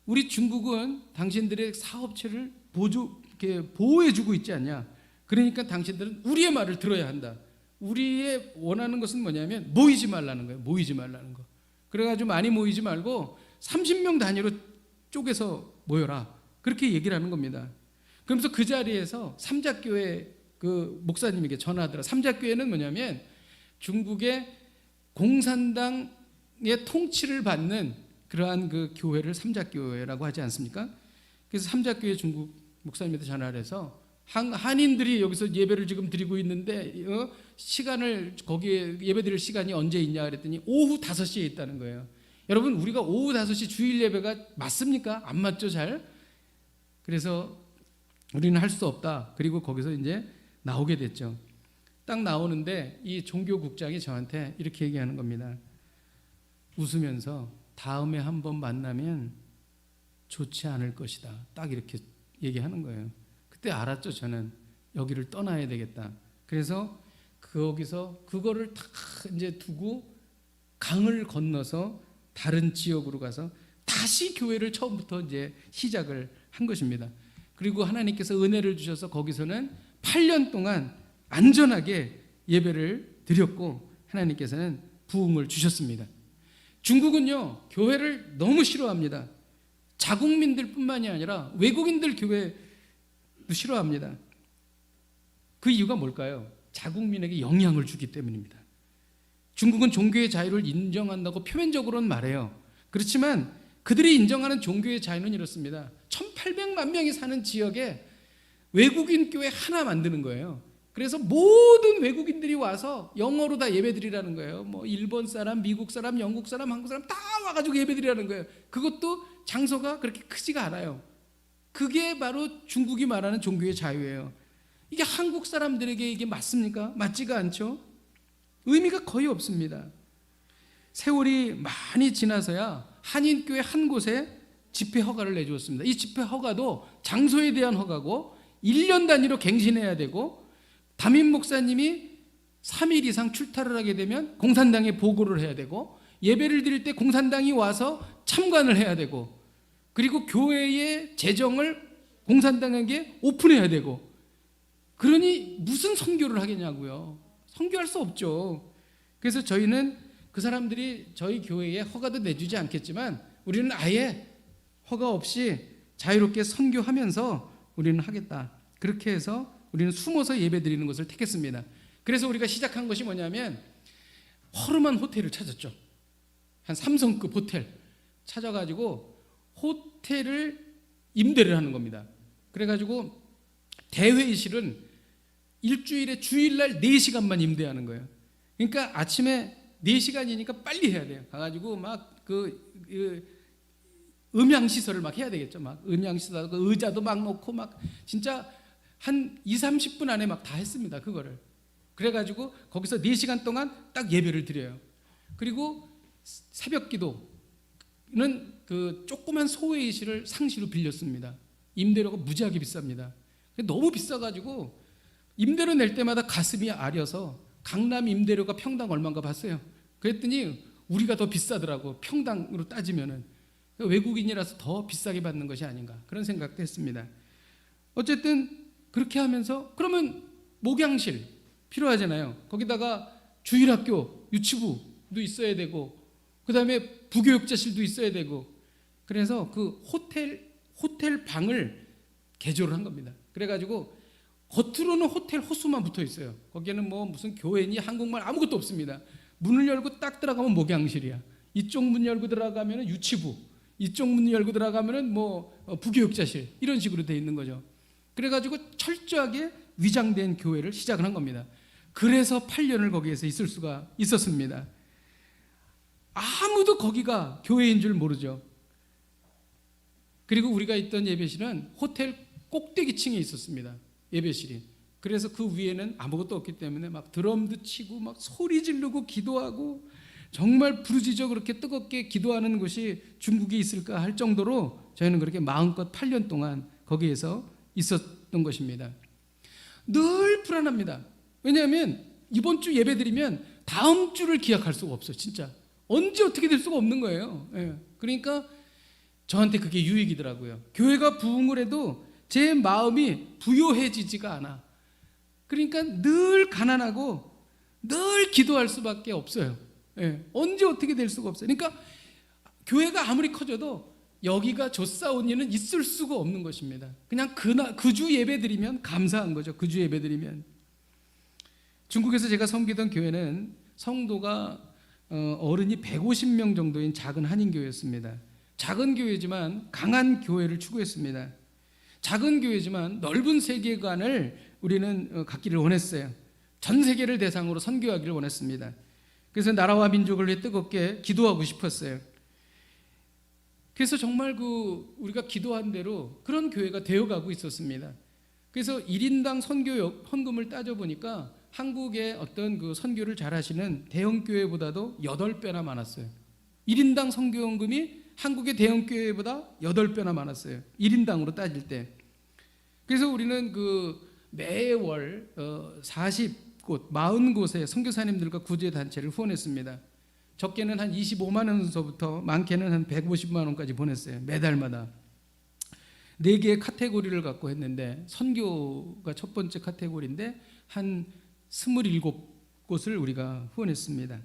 우리 중국은 당신들의 사업체를 보호해주고 있지 않냐? 그러니까 당신들은 우리의 말을 들어야 한다. 우리의 원하는 것은 뭐냐면 모이지 말라는 거예요. 모이지 말라는 거. 그래가지고 많이 모이지 말고 30명 단위로 쪼개서 모여라. 그렇게 얘기를 하는 겁니다. 그러면서 그 자리에서 삼자교회 그 목사님에게 전화하더라. 삼자교회는 뭐냐면 중국의 공산당의 통치를 받는 그러한 그 교회를 삼자교회라고 하지 않습니까? 그래서 삼자교회 중국 목사님한테 전화를 해서 한인들이 여기서 예배를 지금 드리고 있는데 시간을 거기에 예배 드릴 시간이 언제 있냐 그랬더니 오후 5시에 있다는 거예요. 여러분, 우리가 오후 5시 주일 예배가 맞습니까? 안 맞죠, 잘? 그래서 우리는 할 수 없다. 그리고 거기서 이제 나오게 됐죠. 딱 나오는데 이 종교국장이 저한테 이렇게 얘기하는 겁니다. 웃으면서 다음에 한번 만나면 좋지 않을 것이다. 딱 이렇게 얘기하는 거예요. 그때 알았죠. 저는 여기를 떠나야 되겠다. 그래서 거기서 그거를 다 이제 두고 강을 건너서 다른 지역으로 가서 다시 교회를 처음부터 이제 시작을 한 것입니다. 그리고 하나님께서 은혜를 주셔서 거기서는 8년 동안 안전하게 예배를 드렸고 하나님께서는 부흥을 주셨습니다. 중국은요, 교회를 너무 싫어합니다. 자국민들뿐만이 아니라 외국인들 교회도 싫어합니다. 그 이유가 뭘까요? 자국민에게 영향을 주기 때문입니다. 중국은 종교의 자유를 인정한다고 표면적으로는 말해요. 그렇지만 그들이 인정하는 종교의 자유는 이렇습니다. 1800만 명이 사는 지역에 외국인 교회 하나 만드는 거예요. 그래서 모든 외국인들이 와서 영어로 다 예배드리라는 거예요. 뭐 일본 사람, 미국 사람, 영국 사람, 한국 사람 다 와가지고 예배드리라는 거예요. 그것도 장소가 그렇게 크지가 않아요. 그게 바로 중국이 말하는 종교의 자유예요. 이게 한국 사람들에게 이게 맞습니까? 맞지가 않죠. 의미가 거의 없습니다. 세월이 많이 지나서야 한인교회 한 곳에 집회 허가를 내주었습니다. 이 집회 허가도 장소에 대한 허가고 1년 단위로 갱신해야 되고 담임 목사님이 3일 이상 출타를 하게 되면 공산당에 보고를 해야 되고 예배를 드릴 때 공산당이 와서 참관을 해야 되고 그리고 교회의 재정을 공산당에게 오픈해야 되고 그러니 무슨 선교를 하겠냐고요. 선교할 수 없죠. 그래서 저희는 그 사람들이 저희 교회에 허가도 내주지 않겠지만 우리는 아예 허가 없이 자유롭게 선교하면서 우리는 하겠다. 그렇게 해서 우리는 숨어서 예배드리는 것을 택했습니다. 그래서 우리가 시작한 것이 뭐냐면 허름한 호텔을 찾았죠. 한 3성급 호텔 찾아가지고 호텔을 임대를 하는 겁니다. 그래가지고 대회의실은 일주일에 주일날 4시간만 임대하는 거예요. 그러니까 아침에 4시간이니까 빨리 해야 돼요. 가가지고 막 음향시설을 막 해야 되겠죠. 막 음향시설, 의자도 막 놓고 막 진짜 한 20-30분 안에 막 다 했습니다. 그거를. 그래가지고 거기서 4시간 동안 딱 예배를 드려요. 그리고 새벽 기도는 그 조그만 소회의실을 상시로 빌렸습니다. 임대료가 무지하게 비쌉니다. 너무 비싸가지고 임대료 낼 때마다 가슴이 아려서 강남 임대료가 평당 얼마인가 봤어요. 그랬더니 우리가 더 비싸더라고. 평당으로 따지면은 외국인이라서 더 비싸게 받는 것이 아닌가 그런 생각도 했습니다. 어쨌든 그렇게 하면서 그러면 목양실 필요하잖아요. 거기다가 주일학교, 유치부도 있어야 되고 그 다음에 부교육자실도 있어야 되고 그래서 그 호텔 방을 개조를 한 겁니다. 그래가지고 겉으로는 호텔 호수만 붙어 있어요. 거기에는 뭐 무슨 교회니 한국말 아무것도 없습니다. 문을 열고 딱 들어가면 목양실이야. 이쪽 문 열고 들어가면 유치부, 이쪽 문 열고 들어가면 뭐 부교육자실 이런 식으로 돼 있는 거죠. 그래가지고 철저하게 위장된 교회를 시작을 한 겁니다. 그래서 8년을 거기에서 있을 수가 있었습니다. 아무도 거기가 교회인 줄 모르죠. 그리고 우리가 있던 예배실은 호텔 꼭대기층에 있었습니다. 예배실이. 그래서 그 위에는 아무것도 없기 때문에 막 드럼도 치고 막 소리 지르고 기도하고 정말 부르짖어 그렇게 뜨겁게 기도하는 곳이 중국에 있을까 할 정도로 저희는 그렇게 마음껏 8년 동안 거기에서 있었던 것입니다. 늘 불안합니다. 왜냐하면 이번 주 예배 드리면 다음 주를 기약할 수가 없어요. 진짜 언제 어떻게 될 수가 없는 거예요. 그러니까 저한테 그게 유익이더라고요. 교회가 부흥을 해도 제 마음이 부요해지지가 않아. 그러니까 늘 가난하고 늘 기도할 수밖에 없어요. 언제 어떻게 될 수가 없어요. 그러니까 교회가 아무리 커져도 여기가 좋사온 일은 있을 수가 없는 것입니다. 그냥 그 주 예배 드리면 감사한 거죠. 그 주 예배 드리면. 중국에서 제가 섬기던 교회는 성도가 어른이 150명 정도인 작은 한인교회였습니다. 작은 교회지만 강한 교회를 추구했습니다. 작은 교회지만 넓은 세계관을 우리는 갖기를 원했어요. 전 세계를 대상으로 선교하기를 원했습니다. 그래서 나라와 민족을 위해 뜨겁게 기도하고 싶었어요. 그래서 정말 우리가 기도한 대로 그런 교회가 되어가고 있었습니다. 그래서 1인당 선교 헌금을 따져보니까 한국의 어떤 선교를 잘하시는 대형 교회보다도 8배나 많았어요. 1인당 선교 헌금이 한국의 대형 교회보다 8배나 많았어요. 1인당으로 따질 때. 그래서 우리는 매월 40곳, 40곳의 선교사님들과 구제단체를 후원했습니다. 적게는 한 25만 원서부터 많게는 한 150만 원까지 보냈어요. 매달마다. 4개의 카테고리를 갖고 했는데 선교가 첫 번째 카테고리인데 한 27곳을 우리가 후원했습니다.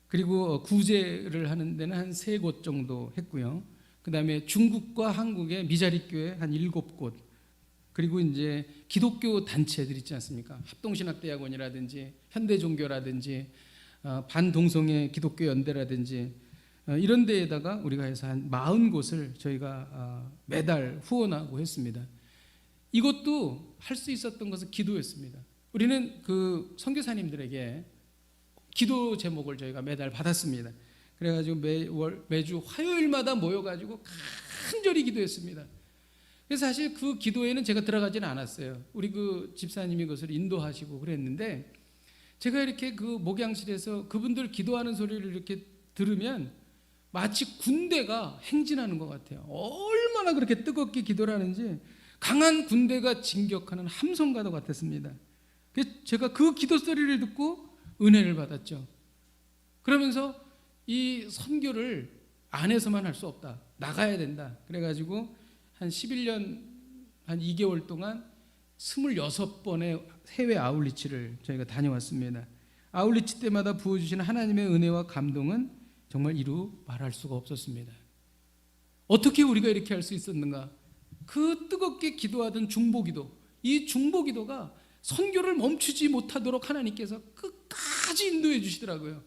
그리고 구제를 하는 데는 한 3곳 정도 했고요. 그 다음에 중국과 한국의 미자립교회 한 7곳, 그리고 이제 기독교 단체들 있지 않습니까? 합동신학대학원이라든지 현대종교라든지 반동성애 기독교 연대라든지 이런 데에다가 우리가 해서 한 40곳을 저희가 매달 후원하고 했습니다. 이것도 할 수 있었던 것은 기도였습니다. 우리는 선교사님들에게 기도 제목을 저희가 매달 받았습니다. 그래가지고 매주 화요일마다 모여가지고 간절히 기도했습니다. 그래서 사실 그 기도에는 제가 들어가지는 않았어요. 우리 집사님이 그것을 인도하시고 그랬는데, 제가 이렇게 목양실에서 그분들 기도하는 소리를 이렇게 들으면 마치 군대가 행진하는 것 같아요. 얼마나 그렇게 뜨겁게 기도를 하는지 강한 군대가 진격하는 함성과도 같았습니다. 그래서 제가 그 기도 소리를 듣고 은혜를 받았죠. 그러면서 이 선교를 안에서만 할 수 없다, 나가야 된다. 그래가지고 한 11년 한 2개월 동안 26번의 해외 아울리치를 저희가 다녀왔습니다. 아울리치 때마다 부어주시는 하나님의 은혜와 감동은 정말 이루 말할 수가 없었습니다. 어떻게 우리가 이렇게 할 수 있었는가? 그 뜨겁게 기도하던 중보기도, 이 중보기도가 선교를 멈추지 못하도록 하나님께서 끝까지 인도해 주시더라고요.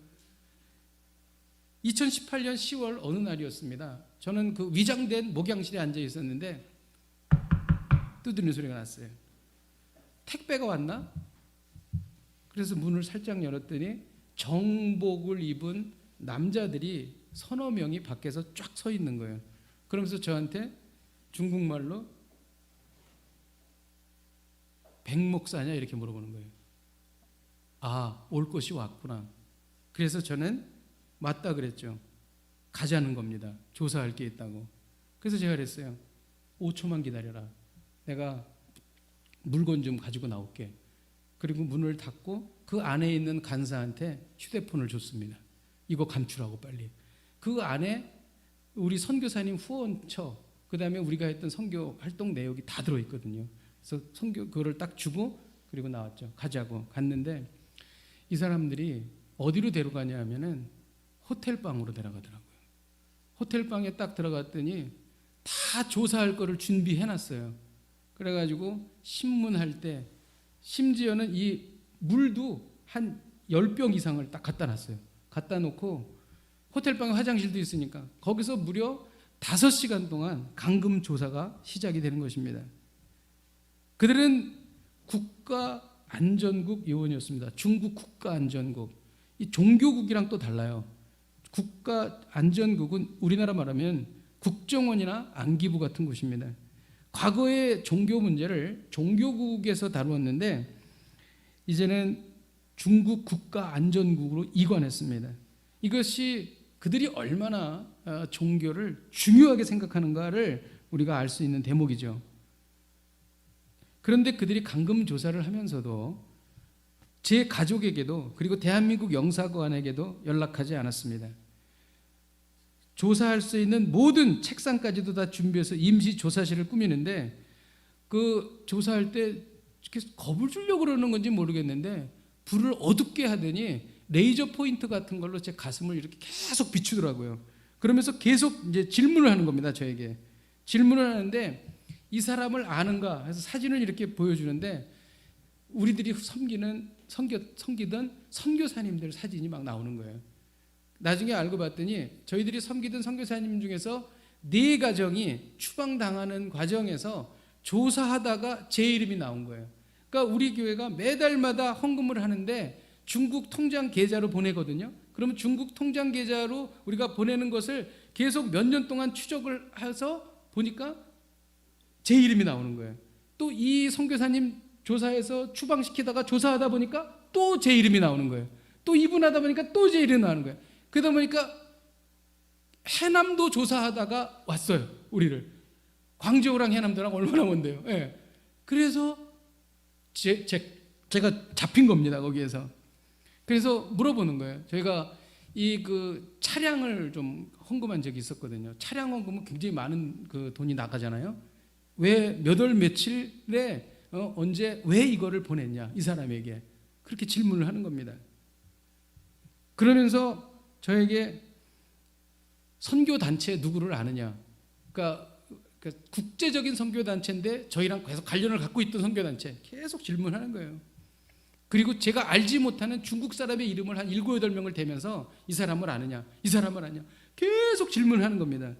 2018년 10월 어느 날이었습니다. 저는 위장된 목양실에 앉아 있었는데 두드리는 소리가 났어요. 택배가 왔나? 그래서 문을 살짝 열었더니 정복을 입은 남자들이 서너 명이 밖에서 쫙 서 있는 거예요. 그러면서 저한테 중국말로 백목사냐 이렇게 물어보는 거예요. 올 것이 왔구나. 그래서 저는 맞다 그랬죠. 가자는 겁니다. 조사할 게 있다고. 그래서 제가 그랬어요. 5초만 기다려라. 내가 물건 좀 가지고 나올게. 그리고 문을 닫고 그 안에 있는 간사한테 휴대폰을 줬습니다. 이거 감추라고 빨리. 그 안에 우리 선교사님 후원처, 그 다음에 우리가 했던 선교 활동 내역이 다 들어있거든요. 그래서 그거를 딱 주고 그리고 나왔죠. 가자고 갔는데 이 사람들이 어디로 데려가냐 하면은 호텔방으로 데려가더라고요. 호텔방에 딱 들어갔더니 다 조사할 거를 준비해놨어요. 그래가지고 신문할 때 심지어는 이 물도 한 10병 이상을 딱 갖다 놨어요. 갖다 놓고 호텔방에 화장실도 있으니까 거기서 무려 5시간 동안 감금 조사가 시작이 되는 것입니다. 그들은 국가안전국 요원이었습니다. 중국 국가안전국. 이 종교국이랑 또 달라요. 국가안전국은 우리나라 말하면 국정원이나 안기부 같은 곳입니다. 과거의 종교 문제를 종교국에서 다루었는데 이제는 중국 국가안전국으로 이관했습니다. 이것이 그들이 얼마나 종교를 중요하게 생각하는가를 우리가 알 수 있는 대목이죠. 그런데 그들이 감금 조사를 하면서도 제 가족에게도 그리고 대한민국 영사관에게도 연락하지 않았습니다. 조사할 수 있는 모든 책상까지도 다 준비해서 임시 조사실을 꾸미는데 그 조사할 때 겁을 주려고 그러는 건지 모르겠는데 불을 어둡게 하더니 레이저 포인트 같은 걸로 제 가슴을 이렇게 계속 비추더라고요. 그러면서 계속 이제 질문을 하는 겁니다. 저에게 질문을 하는데 이 사람을 아는가 해서 사진을 이렇게 보여주는데 우리들이 섬기던 선교사님들 사진이 막 나오는 거예요. 나중에 알고 봤더니 저희들이 섬기던 선교사님 중에서 4가정이 추방당하는 과정에서 조사하다가 제 이름이 나온 거예요. 그러니까 우리 교회가 매달마다 헌금을 하는데 중국 통장 계좌로 보내거든요. 그러면 중국 통장 계좌로 우리가 보내는 것을 계속 몇 년 동안 추적을 해서 보니까 제 이름이 나오는 거예요. 또 이 선교사님 조사해서 추방시키다가 조사하다 보니까 또 제 이름이 나오는 거예요. 또 이분하다 보니까 또 제 이름이 나오는 거예요. 그러다 보니까 해남도 조사하다가 왔어요. 우리를. 광저우랑 해남도랑 얼마나 먼데요. 예. 그래서 제가 잡힌 겁니다. 거기에서. 그래서 물어보는 거예요. 저희가 이 차량을 좀 헌금한 적이 있었거든요. 차량 헌금은 굉장히 많은 돈이 나가잖아요. 왜 몇 월 며칠에 언제 왜 이거를 보냈냐 이 사람에게 그렇게 질문을 하는 겁니다. 그러면서 저에게 선교 단체 누구를 아느냐, 그러니까 국제적인 선교 단체인데 저희랑 계속 관련을 갖고 있던 선교 단체 계속 질문하는 거예요. 그리고 제가 알지 못하는 중국 사람의 이름을 한 7, 8명을 대면서 이 사람을 아느냐, 이 사람을 아느냐 계속 질문하는 겁니다.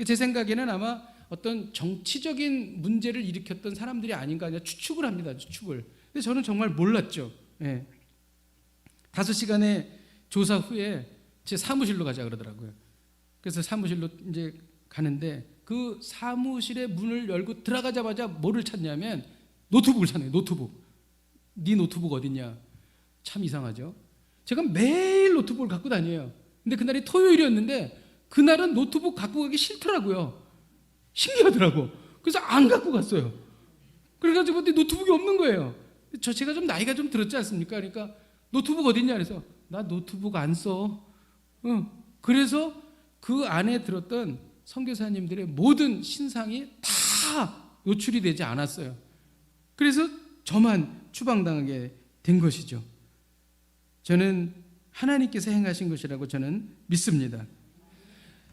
제 생각에는 아마 어떤 정치적인 문제를 일으켰던 사람들이 아닌가 하냐 추측을 합니다. 추측을. 근데 저는 정말 몰랐죠. 예. 5시간의 조사 후에 제 사무실로 가자 그러더라고요. 그래서 사무실로 이제 가는데 그 사무실의 문을 열고 들어가자마자 뭐를 찾냐면 노트북을 찾네요. 노트북. 네 노트북 어딨냐? 참 이상하죠. 제가 매일 노트북을 갖고 다녀요. 근데 그날이 토요일이었는데 그날은 노트북 갖고 가기 싫더라고요. 신기하더라고. 그래서 안 갖고 갔어요. 그래가지고 노트북이 없는 거예요. 제가 좀 나이가 좀 들었지 않습니까? 그러니까 노트북 어딨냐 그래서 나 노트북 안 써. 그래서 그 안에 들었던 선교사님들의 모든 신상이 다 노출이 되지 않았어요. 그래서 저만 추방당하게 된 것이죠. 저는 하나님께서 행하신 것이라고 저는 믿습니다.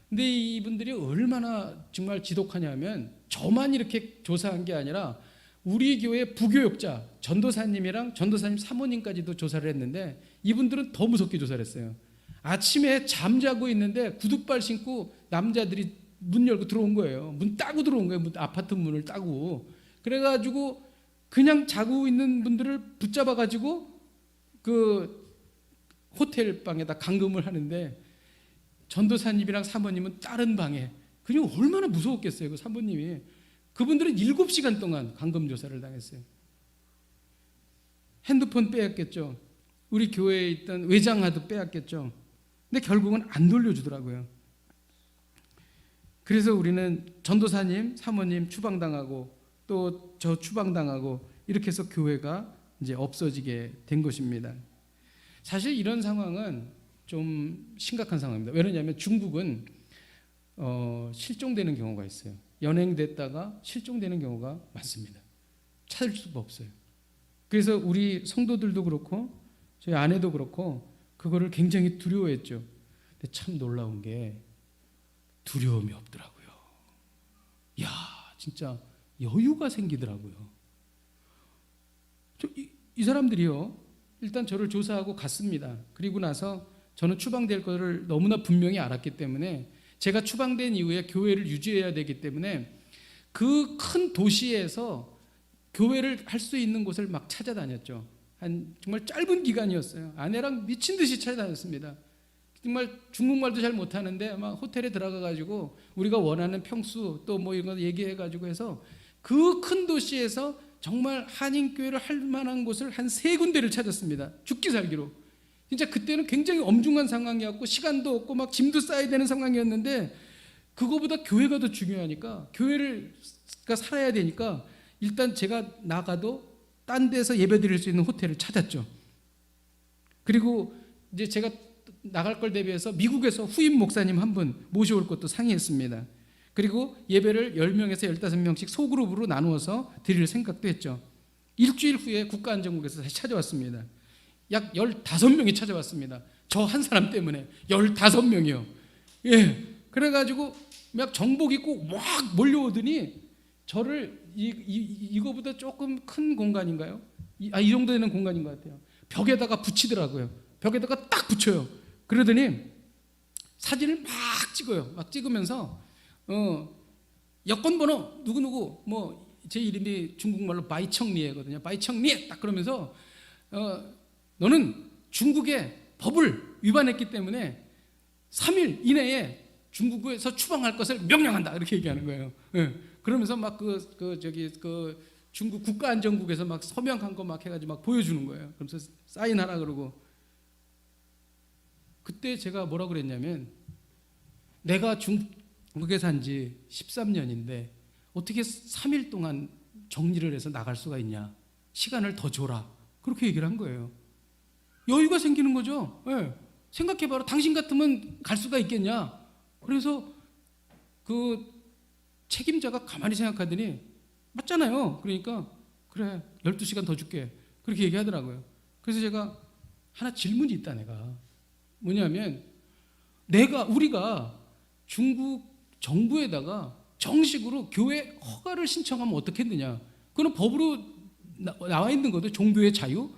근데 이분들이 얼마나 정말 지독하냐면 저만 이렇게 조사한 게 아니라 우리 교회 부교역자 전도사님이랑 전도사님 사모님까지도 조사를 했는데 이분들은 더 무섭게 조사를 했어요. 아침에 잠자고 있는데 구두발 신고 남자들이 문 열고 들어온 거예요. 문 따고 들어온 거예요. 아파트 문을 따고. 그래가지고 그냥 자고 있는 분들을 붙잡아가지고 그 호텔 방에다 감금을 하는데 전도사님이랑 사모님은 다른 방에. 그냥 얼마나 무서웠겠어요. 그 사모님이. 그분들은 7시간 동안 감금 조사를 당했어요. 핸드폰 빼앗겼죠. 우리 교회에 있던 외장하드 빼앗겼죠. 근데 결국은 안 돌려주더라고요. 그래서 우리는 전도사님, 사모님 추방당하고 또 저 추방당하고 이렇게 해서 교회가 이제 없어지게 된 것입니다. 사실 이런 상황은 좀 심각한 상황입니다. 왜냐하면 중국은 실종되는 경우가 있어요. 연행됐다가 실종되는 경우가 많습니다. 찾을 수가 없어요. 그래서 우리 성도들도 그렇고 저희 아내도 그렇고 그거를 굉장히 두려워했죠. 근데 참 놀라운 게 두려움이 없더라고요. 야, 진짜 여유가 생기더라고요. 이 사람들이요, 일단 저를 조사하고 갔습니다. 그리고 나서 저는 추방될 것을 너무나 분명히 알았기 때문에 제가 추방된 이후에 교회를 유지해야 되기 때문에 그 큰 도시에서 교회를 할 수 있는 곳을 막 찾아다녔죠. 한 정말 짧은 기간이었어요. 아내랑 미친 듯이 찾아다녔습니다. 정말 중국말도 잘 못하는데 막 호텔에 들어가가지고 우리가 원하는 평수 또 뭐 이런 거 얘기해가지고 해서 그 큰 도시에서 정말 한인교회를 할 만한 곳을 한 3군데를 찾았습니다. 죽기 살기로. 진짜 그때는 굉장히 엄중한 상황이었고 시간도 없고 막 짐도 싸야 되는 상황이었는데 그거보다 교회가 더 중요하니까 교회가 살아야 되니까 일단 제가 나가도 딴 데서 예배드릴 수 있는 호텔을 찾았죠. 그리고 이제 제가 나갈 걸 대비해서 미국에서 후임 목사님 한 분 모셔올 것도 상의했습니다. 그리고 예배를 10명에서 15명씩 소그룹으로 나누어서 드릴 생각도 했죠. 일주일 후에 국가안전국에서 다시 찾아왔습니다. 약 15명이 찾아왔습니다. 저 한 사람 때문에 15명이요. 예. 그래가지고 막 정복 입고 막 몰려오더니 저를 이거보다 조금 큰 공간인가요? 이 정도 되는 공간인 것 같아요. 벽에다가 붙이더라고요. 벽에다가 딱 붙여요. 그러더니 사진을 막 찍어요. 막 찍으면서 여권 번호 누구누구 뭐 제 이름이 중국말로 바이청리에거든요. 바이청리에 딱 그러면서 너는 중국의 법을 위반했기 때문에 3일 이내에 중국에서 추방할 것을 명령한다 이렇게 얘기하는 거예요. 예. 그러면서 막 중국 국가안전국에서 막 서명한 거 막 해가지고 막 보여주는 거예요. 그러면서 사인하라 그러고. 그때 제가 뭐라고 그랬냐면, 내가 중국에 산 지 13년인데 어떻게 3일 동안 정리를 해서 나갈 수가 있냐, 시간을 더 줘라, 그렇게 얘기를 한 거예요. 여유가 생기는 거죠. 예. 생각해봐라. 당신 같으면 갈 수가 있겠냐. 그래서 그 책임자가 가만히 생각하더니 맞잖아요. 그러니까 그래 12시간 더 줄게 그렇게 얘기하더라고요. 그래서 제가 하나 질문이 있다. 내가 뭐냐면, 우리가 중국 정부에다가 정식으로 교회 허가를 신청하면 어떻겠느냐. 그건 법으로 나와 있는 거죠. 종교의 자유.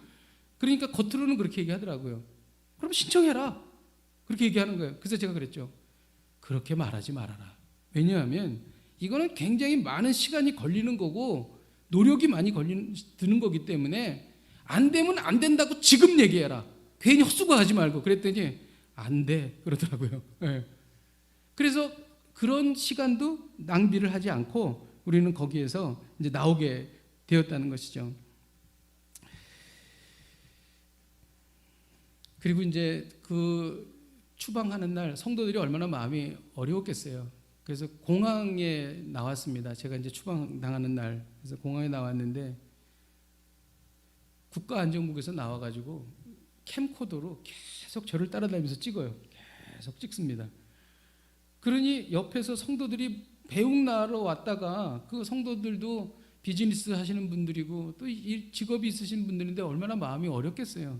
그러니까 겉으로는 그렇게 얘기하더라고요. 그럼 신청해라 그렇게 얘기하는 거예요. 그래서 제가 그랬죠. 그렇게 말하지 말아라. 왜냐하면 이거는 굉장히 많은 시간이 걸리는 거고 노력이 많이 드는 거기 때문에 안 되면 안 된다고 지금 얘기해라. 괜히 헛수고하지 말고. 그랬더니 안 돼 그러더라고요. 네. 그래서 그런 시간도 낭비를 하지 않고 우리는 거기에서 이제 나오게 되었다는 것이죠. 그리고 이제 그 추방하는 날 성도들이 얼마나 마음이 어려웠겠어요. 그래서 공항에 나왔습니다. 제가 이제 추방당하는 날. 그래서 공항에 나왔는데 국가안전국에서 나와가지고 캠코더로 계속 저를 따라다니면서 찍어요. 계속 찍습니다. 그러니 옆에서 성도들이 배웅나러 왔다가, 그 성도들도 비즈니스 하시는 분들이고 또 직업이 있으신 분들인데 얼마나 마음이 어렵겠어요.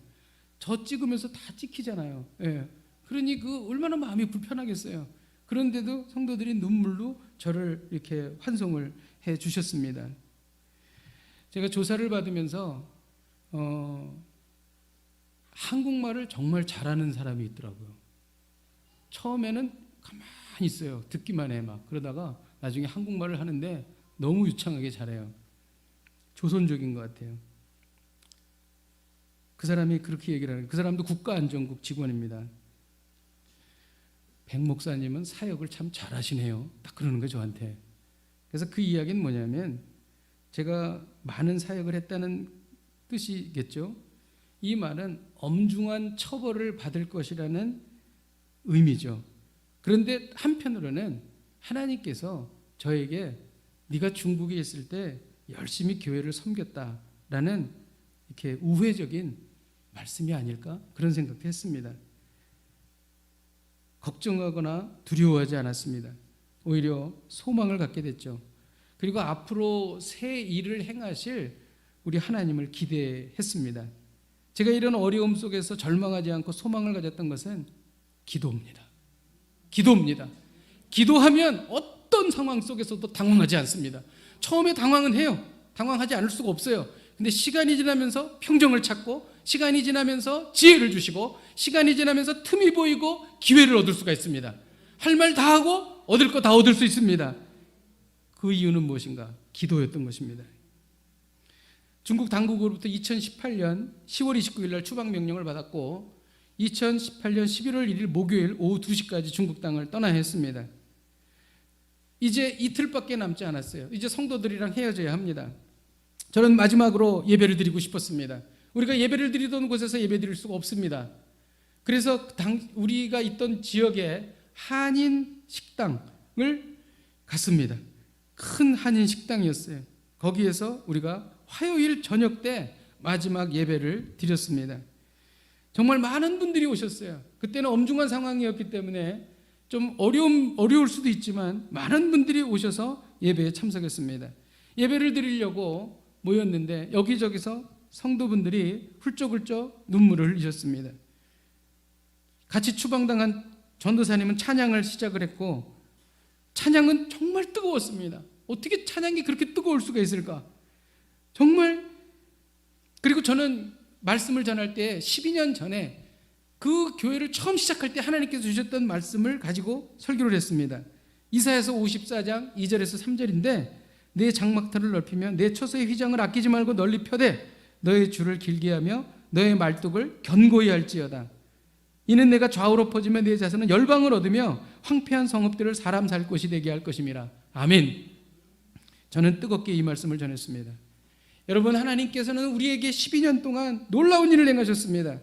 저 찍으면서 다 찍히잖아요. 예. 그러니 얼마나 마음이 불편하겠어요. 그런데도 성도들이 눈물로 저를 이렇게 환송을 해 주셨습니다. 제가 조사를 받으면서 한국말을 정말 잘하는 사람이 있더라고요. 처음에는 가만히 있어요. 듣기만 해 막. 그러다가 나중에 한국말을 하는데 너무 유창하게 잘해요. 조선족인 것 같아요. 그 사람이 그렇게 얘기를 하는, 그 사람도 국가안전국 직원입니다. 백 목사님은 사역을 참 잘하시네요. 딱 그러는 거예요, 저한테. 그래서 그 이야기는 뭐냐면, 제가 많은 사역을 했다는 뜻이겠죠. 이 말은 엄중한 처벌을 받을 것이라는 의미죠. 그런데 한편으로는 하나님께서 저에게 네가 중국에 있을 때 열심히 교회를 섬겼다라는 이렇게 우회적인 말씀이 아닐까, 그런 생각도 했습니다. 걱정하거나 두려워하지 않았습니다. 오히려 소망을 갖게 됐죠. 그리고 앞으로 새 일을 행하실 우리 하나님을 기대했습니다. 제가 이런 어려움 속에서 절망하지 않고 소망을 가졌던 것은 기도입니다. 기도입니다. 기도하면 어떤 상황 속에서도 당황하지 않습니다. 처음에 당황은 해요. 당황하지 않을 수가 없어요. 근데 시간이 지나면서 평정을 찾고, 시간이 지나면서 지혜를 주시고, 시간이 지나면서 틈이 보이고 기회를 얻을 수가 있습니다. 할 말 다 하고 얻을 거 다 얻을 수 있습니다. 그 이유는 무엇인가? 기도였던 것입니다. 중국 당국으로부터 2018년 10월 29일 날 추방 명령을 받았고 2018년 11월 1일 목요일 오후 2시까지 중국 땅을 떠나야 했습니다. 이제 이틀밖에 남지 않았어요. 이제 성도들이랑 헤어져야 합니다. 저는 마지막으로 예배를 드리고 싶었습니다. 우리가 예배를 드리던 곳에서 예배 드릴 수가 없습니다. 그래서 우리가 있던 지역에 한인 식당을 갔습니다. 큰 한인 식당이었어요. 거기에서 우리가 화요일 저녁 때 마지막 예배를 드렸습니다. 정말 많은 분들이 오셨어요. 그때는 엄중한 상황이었기 때문에 좀 어려울 수도 있지만 많은 분들이 오셔서 예배에 참석했습니다. 예배를 드리려고 모였는데 여기저기서 성도분들이 훌쩍훌쩍 눈물을 흘리셨습니다. 같이 추방당한 전도사님은 찬양을 시작을 했고 찬양은 정말 뜨거웠습니다. 어떻게 찬양이 그렇게 뜨거울 수가 있을까? 정말. 그리고 저는 말씀을 전할 때 12년 전에 그 교회를 처음 시작할 때 하나님께서 주셨던 말씀을 가지고 설교를 했습니다. 이사야서 54장 2절에서 3절인데 내 장막터를 넓히며 내 처소의 휘장을 아끼지 말고 널리 펴되 너의 줄을 길게 하며 너의 말뚝을 견고히 할지어다. 이는 내가 좌우로 퍼지며 내 자손은 열방을 얻으며 황폐한 성읍들을 사람 살 곳이 되게 할 것임이라. 아멘. 저는 뜨겁게 이 말씀을 전했습니다. 여러분, 하나님께서는 우리에게 12년 동안 놀라운 일을 행하셨습니다.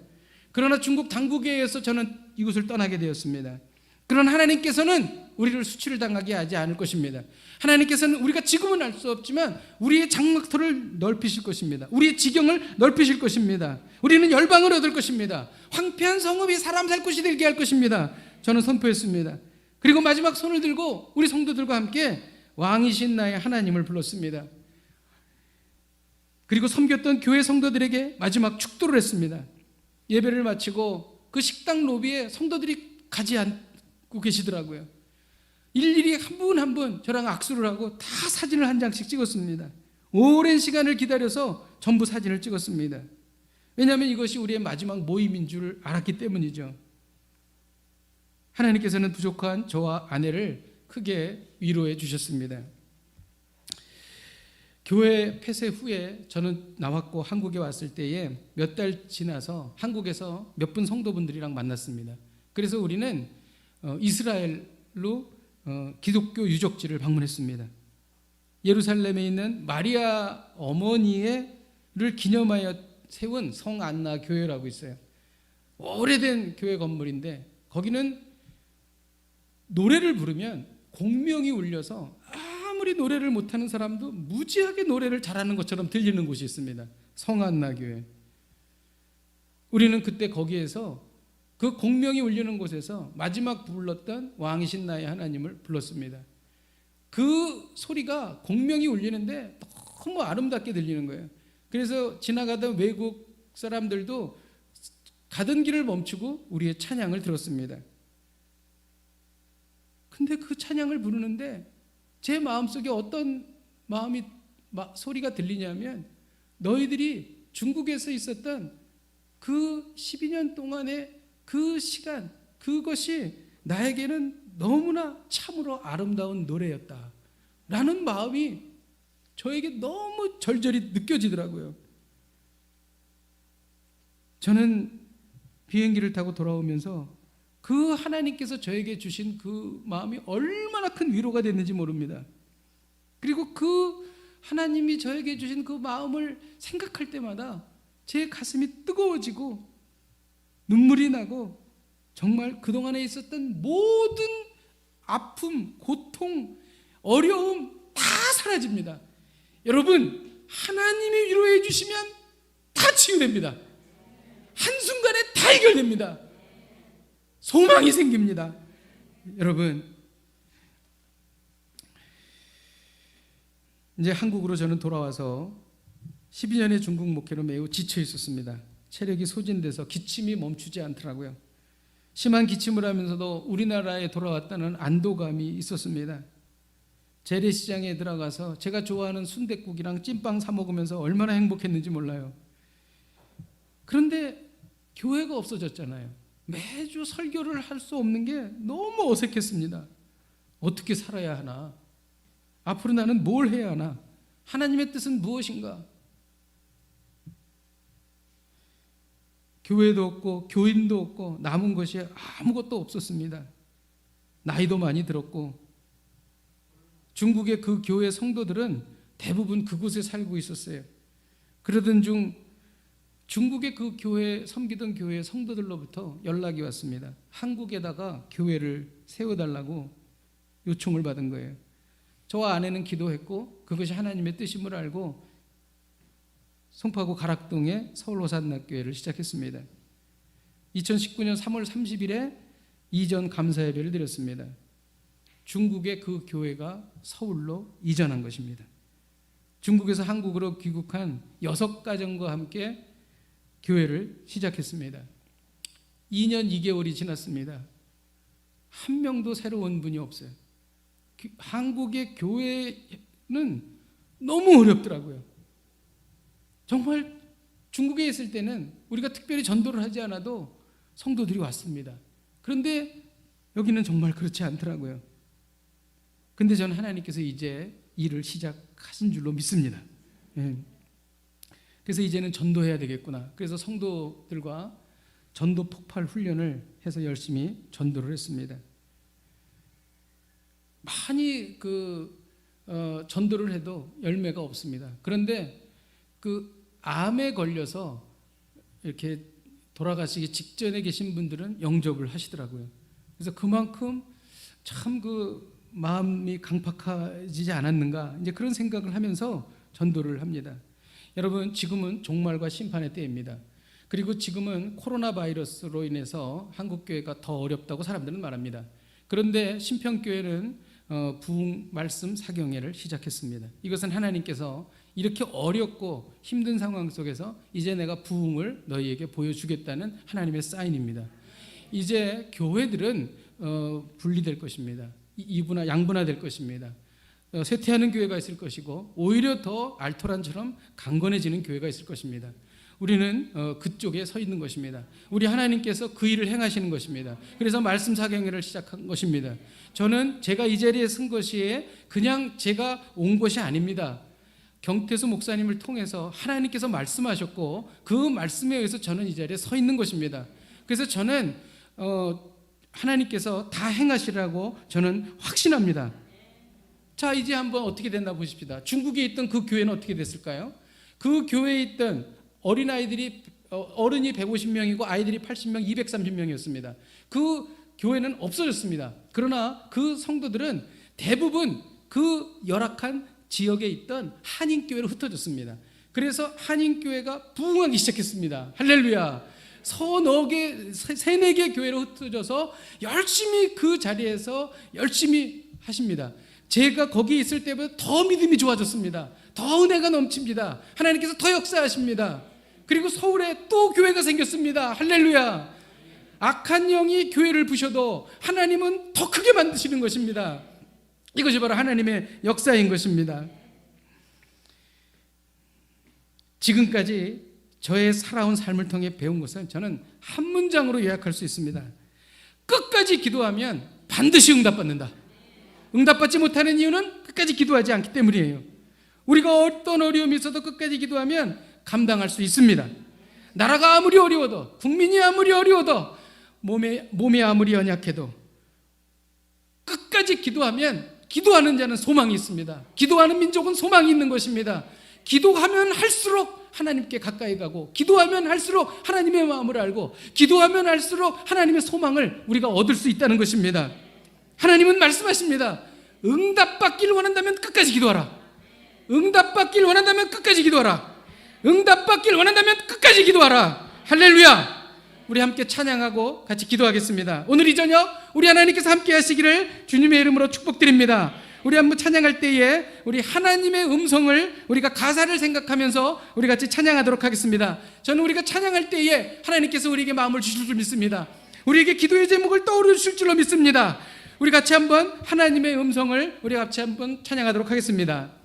그러나 중국 당국에 의해서 저는 이곳을 떠나게 되었습니다. 그러나 하나님께서는 우리를 수치를 당하게 하지 않을 것입니다. 하나님께서는 우리가 지금은 알 수 없지만 우리의 장막터를 넓히실 것입니다. 우리의 지경을 넓히실 것입니다. 우리는 열방을 얻을 것입니다. 황폐한 성읍이 사람 살 곳이 되게 할 것입니다. 저는 선포했습니다. 그리고 마지막 손을 들고 우리 성도들과 함께 왕이신 나의 하나님을 불렀습니다. 그리고 섬겼던 교회 성도들에게 마지막 축도를 했습니다. 예배를 마치고 그 식당 로비에 성도들이 가지 않고 계시더라고요. 일일이 한 분 한 분 저랑 악수를 하고 다 사진을 한 장씩 찍었습니다. 오랜 시간을 기다려서 전부 사진을 찍었습니다. 왜냐하면 이것이 우리의 마지막 모임인 줄 알았기 때문이죠. 하나님께서는 부족한 저와 아내를 크게 위로해 주셨습니다. 교회 폐쇄 후에 저는 나왔고 한국에 왔을 때에 몇 달 지나서 한국에서 몇 분 성도분들이랑 만났습니다. 그래서 우리는 이스라엘로 기독교 유적지를 방문했습니다. 예루살렘에 있는 마리아 어머니를 기념하여 세운 성 안나 교회라고 있어요. 오래된 교회 건물인데 거기는 노래를 부르면 공명이 울려서 아무리 노래를 못하는 사람도 무지하게 노래를 잘하는 것처럼 들리는 곳이 있습니다. 성 안나 교회. 우리는 그때 거기에서 그 공명이 울리는 곳에서 마지막 불렀던 왕이신 나의 하나님을 불렀습니다. 그 소리가 공명이 울리는데 너무 아름답게 들리는 거예요. 그래서 지나가던 외국 사람들도 가던 길을 멈추고 우리의 찬양을 들었습니다. 근데 그 찬양을 부르는데 제 마음속에 어떤 소리가 들리냐면 너희들이 중국에서 있었던 그 12년 동안의 그 시간, 그것이 나에게는 너무나 참으로 아름다운 노래였다 라는 마음이 저에게 너무 절절히 느껴지더라고요. 저는 비행기를 타고 돌아오면서 그 하나님께서 저에게 주신 그 마음이 얼마나 큰 위로가 됐는지 모릅니다. 그리고 그 하나님이 저에게 주신 그 마음을 생각할 때마다 제 가슴이 뜨거워지고 눈물이 나고 정말 그동안에 있었던 모든 아픔, 고통, 어려움 다 사라집니다. 여러분, 하나님이 위로해 주시면 다 치유됩니다. 한순간에 다 해결됩니다. 소망이 생깁니다. 여러분, 이제 한국으로 저는 돌아와서 12년의 중국 목회로 매우 지쳐 있었습니다. 체력이 소진돼서 기침이 멈추지 않더라고요. 심한 기침을 하면서도 우리나라에 돌아왔다는 안도감이 있었습니다. 재래시장에 들어가서 제가 좋아하는 순댓국이랑 찐빵 사 먹으면서 얼마나 행복했는지 몰라요. 그런데 교회가 없어졌잖아요. 매주 설교를 할 수 없는 게 너무 어색했습니다. 어떻게 살아야 하나? 앞으로 나는 뭘 해야 하나? 하나님의 뜻은 무엇인가? 교회도 없고 교인도 없고 남은 것이 아무것도 없었습니다. 나이도 많이 들었고 중국의 그 교회 성도들은 대부분 그곳에 살고 있었어요. 그러던 중 중국의 그 교회 섬기던 교회 성도들로부터 연락이 왔습니다. 한국에다가 교회를 세워달라고 요청을 받은 거예요. 저와 아내는 기도했고 그것이 하나님의 뜻임을 알고 송파구 가락동의 서울호산학교회를 시작했습니다. 2019년 3월 30일에 이전 감사예배를 드렸습니다. 중국의 그 교회가 서울로 이전한 것입니다. 중국에서 한국으로 귀국한 6가정과 함께 교회를 시작했습니다. 2년 2개월이 지났습니다. 한 명도 새로운 분이 없어요. 한국의 교회는 너무 어렵더라고요. 정말 중국에 있을 때는 우리가 특별히 전도를 하지 않아도 성도들이 왔습니다. 그런데 여기는 정말 그렇지 않더라고요. 근데 저는 하나님께서 이제 일을 시작하신 줄로 믿습니다. 예. 그래서 이제는 전도해야 되겠구나. 그래서 성도들과 전도 폭발 훈련을 해서 열심히 전도를 했습니다. 많이 전도를 해도 열매가 없습니다. 그런데 암에 걸려서 이렇게 돌아가시기 직전에 계신 분들은 영접을 하시더라고요. 그래서 그만큼 참 마음이 강팍해지지 않았는가, 이제 그런 생각을 하면서 전도를 합니다. 여러분, 지금은 종말과 심판의 때입니다. 그리고 지금은 코로나 바이러스로 인해서 한국교회가 더 어렵다고 사람들은 말합니다. 그런데 신평교회는 부흥 말씀 사경회를 시작했습니다. 이것은 하나님께서 이렇게 어렵고 힘든 상황 속에서 이제 내가 부흥을 너희에게 보여주겠다는 하나님의 사인입니다. 이제 교회들은 분리될 것입니다. 이분화 양분화될 것입니다. 쇠퇴하는 교회가 있을 것이고 오히려 더 알토란처럼 강건해지는 교회가 있을 것입니다. 우리는 그쪽에 서 있는 것입니다. 우리 하나님께서 그 일을 행하시는 것입니다. 그래서 말씀 사경회를 시작한 것입니다. 저는 제가 이 자리에 선 것이 그냥 제가 온 것이 아닙니다. 경태수 목사님을 통해서 하나님께서 말씀하셨고 그 말씀에 의해서 저는 이 자리에 서 있는 것입니다. 그래서 저는 하나님께서 다 행하시라고 저는 확신합니다. 자, 이제 한번 어떻게 됐나 보십시다. 중국에 있던 그 교회는 어떻게 됐을까요? 그 교회에 있던 어린아이들이 어른이 150명이고 아이들이 80명, 230명이었습니다. 그 교회는 없어졌습니다. 그러나 그 성도들은 대부분 그 열악한 지역에 있던 한인교회로 흩어졌습니다. 그래서 한인교회가 부흥하기 시작했습니다. 할렐루야. 서너 개, 세네 개 교회로 흩어져서 열심히 그 자리에서 열심히 하십니다. 제가 거기 있을 때보다 더 믿음이 좋아졌습니다. 더 은혜가 넘칩니다. 하나님께서 더 역사하십니다. 그리고 서울에 또 교회가 생겼습니다. 할렐루야. 악한 영이 교회를 부셔도 하나님은 더 크게 만드시는 것입니다. 이것이 바로 하나님의 역사인 것입니다. 지금까지 저의 살아온 삶을 통해 배운 것은 저는 한 문장으로 요약할 수 있습니다. 끝까지 기도하면 반드시 응답받는다. 응답받지 못하는 이유는 끝까지 기도하지 않기 때문이에요. 우리가 어떤 어려움이 있어도 끝까지 기도하면 감당할 수 있습니다. 나라가 아무리 어려워도, 국민이 아무리 어려워도, 몸이 아무리 연약해도 끝까지 기도하면 기도하는 자는 소망이 있습니다. 기도하는 민족은 소망이 있는 것입니다. 기도하면 할수록 하나님께 가까이 가고, 기도하면 할수록 하나님의 마음을 알고, 기도하면 할수록 하나님의 소망을 우리가 얻을 수 있다는 것입니다. 하나님은 말씀하십니다. 응답받기를 원한다면 끝까지 기도하라. 응답받기를 원한다면 끝까지 기도하라. 응답받기를 원한다면 끝까지 기도하라. 할렐루야. 우리 함께 찬양하고 같이 기도하겠습니다. 오늘 이 저녁 우리 하나님께서 함께 하시기를 주님의 이름으로 축복드립니다. 우리 한번 찬양할 때에 우리 하나님의 음성을 우리가 가사를 생각하면서 우리 같이 찬양하도록 하겠습니다. 저는 우리가 찬양할 때에 하나님께서 우리에게 마음을 주실 줄 믿습니다. 우리에게 기도의 제목을 떠오르 주실 줄로 믿습니다. 우리 같이 한번 하나님의 음성을 우리 같이 한번 찬양하도록 하겠습니다.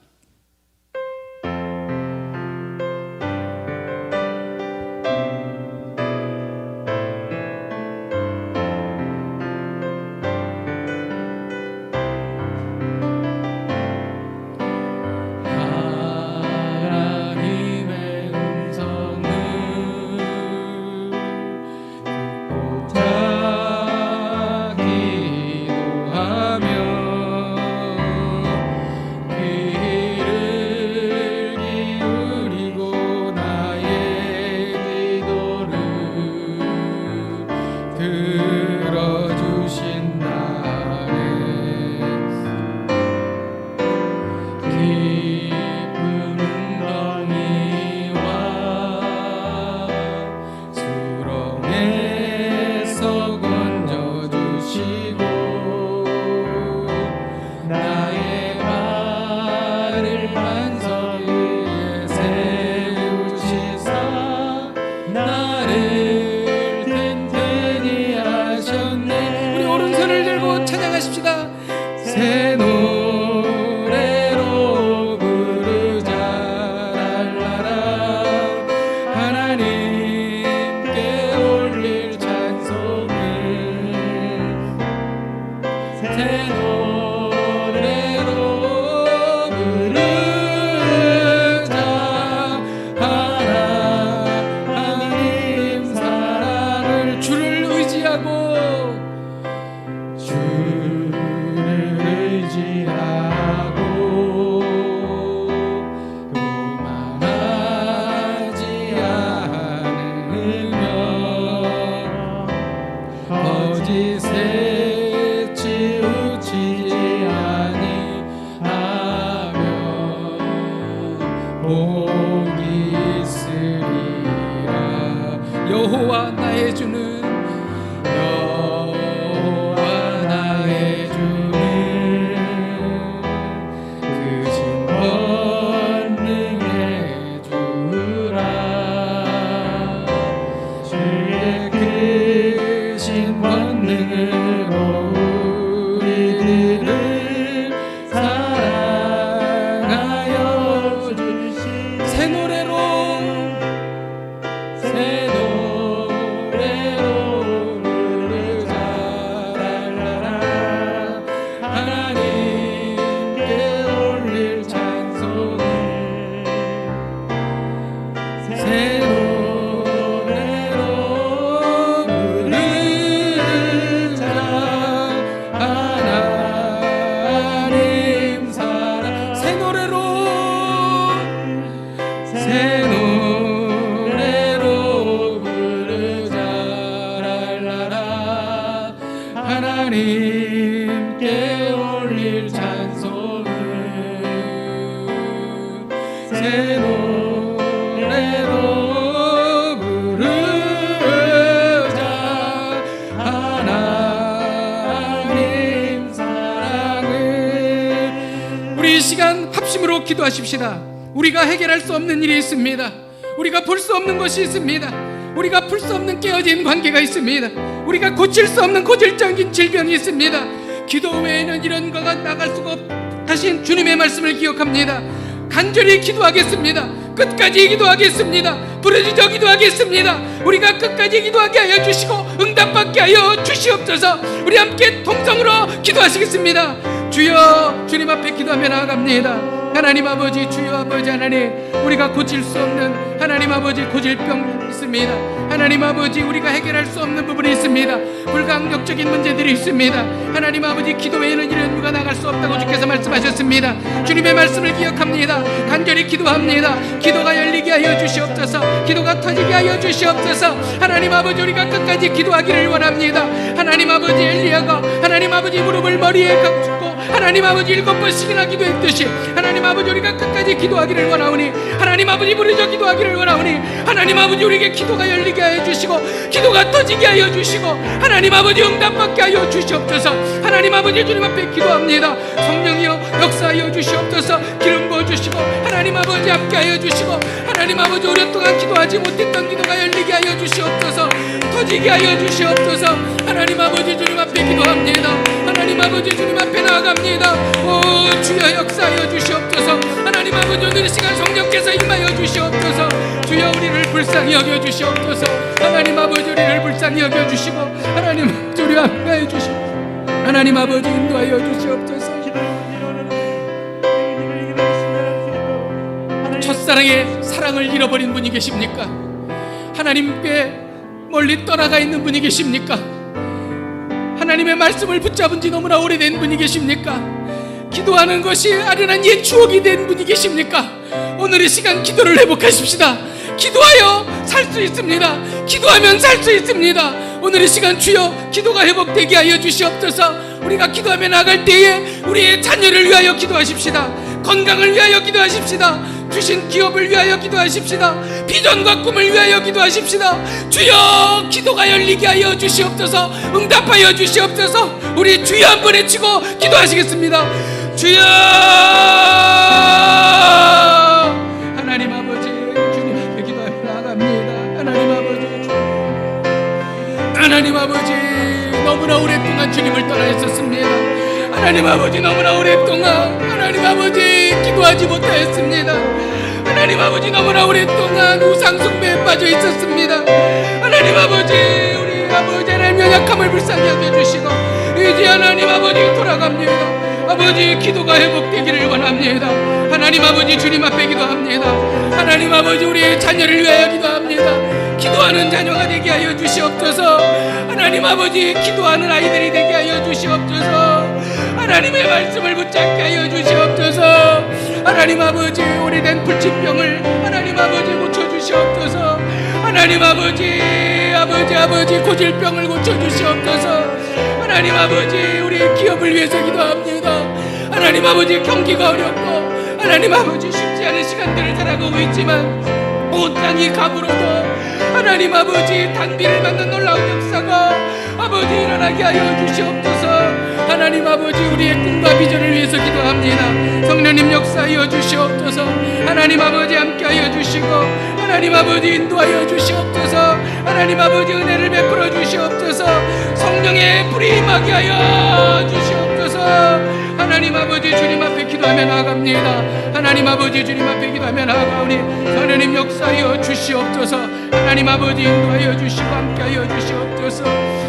우리를 사랑하여 주신 새 노래로 부르자 랄라라 하나님께 올릴 찬송을 새 노래로 부르자 하나님 사랑 새 노래로 부르자 랄라라 하나님께 올릴 찬송을 새 노래로 부르자 하나님 사랑을 우리 이 시간 합심으로 기도하십시다. 우리가 해결할 수 없는 일이 있습니다. 우리가 볼 수 없는 것이 있습니다. 우리가 풀 수 없는 깨어진 관계가 있습니다. 우리가 고칠 수 없는 고질적인 질병이 있습니다. 기도 외에는 이런 거가 나갈 수가 없다신 주님의 말씀을 기억합니다. 간절히 기도하겠습니다. 끝까지 기도하겠습니다. 부르짖어 기도하겠습니다. 우리가 끝까지 기도하게 하여 주시고 응답받게 하여 주시옵소서. 우리 함께 통성으로 기도하시겠습니다. 주여, 주님 앞에 기도하며 나아갑니다. 하나님 아버지, 주여 아버지 하나님, 우리가 고칠 수 없는 하나님 아버지 고질병이 있습니다. 하나님 아버지, 우리가 해결할 수 없는 부분이 있습니다. 불가항력적인 문제들이 있습니다. 하나님 아버지, 기도 외에는 이런 누가 나갈 수 없다고 주께서 말씀하셨습니다. 주님의 말씀을 기억합니다. 간절히 기도합니다. 기도가 열리게 하여 주시옵소서. 기도가 터지게 하여 주시옵소서. 하나님 아버지, 우리가 끝까지 기도하기를 원합니다. 하나님 아버지, 엘리야가 하나님 아버지 무릎을 머리에 얹고 하나님 아버지 7번씩이나 기도했듯이 하나님 아버지, 우리가 끝까지 기도하기를 원하오니 하나님 아버지, 부르짖어 기도하기를 원하오니 하나님 아버지, 우리에게 기도가 열리게 하여 주시고 기도가 터지게 하여 주시고 하나님 아버지, 응답받게 하여 주시옵소서. 하나님 아버지, 주님 앞에 기도합니다. 성령이여 역사하여 주시옵소서. 기름 부어주시고 하나님 아버지 함께 하여 주시고 하나님 아버지, 오랫동안 기도하지 못했던 기도가 열리게 하여 주시옵소서. 터지게 하여 주시옵소서. 하나님 아버지, 주님 앞에 기도합니다. 하나님 아버지, 주님 앞에 나아갑니다. 오 주여 역사하여 주시옵소서. 하나님 아버지, 오늘 이 시간 성령께서 임하여 주시옵소서. 주여 우리를 불쌍히 여겨 주시옵소서. 하나님 아버지, 우리를 불쌍히 여겨 주시고 하나님 아버지, 우리와 함께해 주시고 하나님 아버지, 인도하여 주시옵소서. 첫사랑의 사랑을 잃어버린 분이 계십니까? 하나님께 멀리 떠나가 있는 분이 계십니까? 하나님의 말씀을 붙잡은 지 너무나 오래된 분이 계십니까? 기도하는 것이 아련한 옛 추억이 된 분이 계십니까? 오늘 이 시간 기도를 회복하십시다. 기도하여 살 수 있습니다. 기도하면 살 수 있습니다. 오늘 이 시간 주여, 기도가 회복되게 하여 주시옵소서. 우리가 기도하며 나갈 때에 우리의 자녀를 위하여 기도하십시다. 건강을 위하여 기도하십시다. 주신 기업을 위하여 기도하십시다. 비전과 꿈을 위하여 기도하십시다. 주여, 기도가 열리게 하여 주시옵소서. 응답하여 주시옵소서. 우리 주여 한 번 외치고 기도하시겠습니다. 주여, 하나님 아버지, 주님 앞에 기도하며 나아갑니다. 하나님 아버지, 너무나 오랫동안 주님을 떠나 있었습니다. 하나님 아버지, 너무나 오랫동안 하나님 아버지 기도하지 못하였습니다. 하나님 아버지, 너무나 오랫동안 우상 숭배에 빠져 있었습니다. 하나님 아버지, 우리 아버지 하나님 연약함을 불쌍히 여겨주시고 이제 하나님 아버지 돌아갑니다. 아버지, 기도가 회복되기를 원합니다. 하나님 아버지, 주님 앞에 기도합니다. 하나님 아버지, 우리의 자녀를 위하여 기도합니다. 기도하는 자녀가 되게 하여 주시옵소서. 하나님 아버지, 기도하는 아이들이 되게 하여 주시옵소서. 하나님의 말씀을 붙잡게 하여 주시옵소서. 하나님 아버지, 오래된 불치병을 하나님 아버지 고쳐주시옵소서. 하나님 아버지, 아버지 고질병을 고쳐주시옵소서. 하나님 아버지, 우리의 기업을 위해서 기도합니다. 하나님 아버지, 경기가 어렵고 하나님 아버지, 쉽지 않은 시간들을 살아가고 있지만 온 땅이 가물어도 하나님 아버지, 단비를 받는 놀라운 역사가 아버지 일어나게 하여 주시옵소서. 하나님 아버지, 우리의 꿈과 비전을 위해서 기도합니다. 성령님 역사하여 주시옵소서. 하나님 아버지, 함께하여 주시고 하나님 아버지, 인도하여 주시옵소서. 하나님 아버지, 은혜를 베풀어 주시옵소서. 성령의 불이 임하게 하여 주시옵소서. 기도하며 나아갑니다. 하나님 아버지 주님 앞에 기도하며 나아가오니 하나님 역사하여 주시옵소서. 하나님 아버지 인도하여 주시고 함께하여 주시옵소서.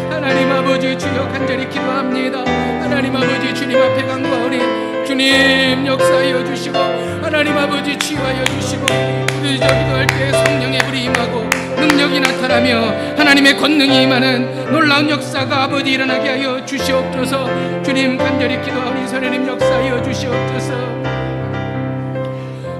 하나님 아버지 주여 간절히 기도합니다. 하나님 아버지 주님 앞에 간구하오니 주님 역사하여 주시고 하나님 아버지 치유하여 주시고 우리 저 기도할 때 성령의 불이 임하고 능력이 나타나며 하나님의 권능이 임하는 놀라운 역사가 아버지 일어나게 하여 주시옵소서. 주님 간절히 기도하오니 선생님 역사하여 주시옵소서.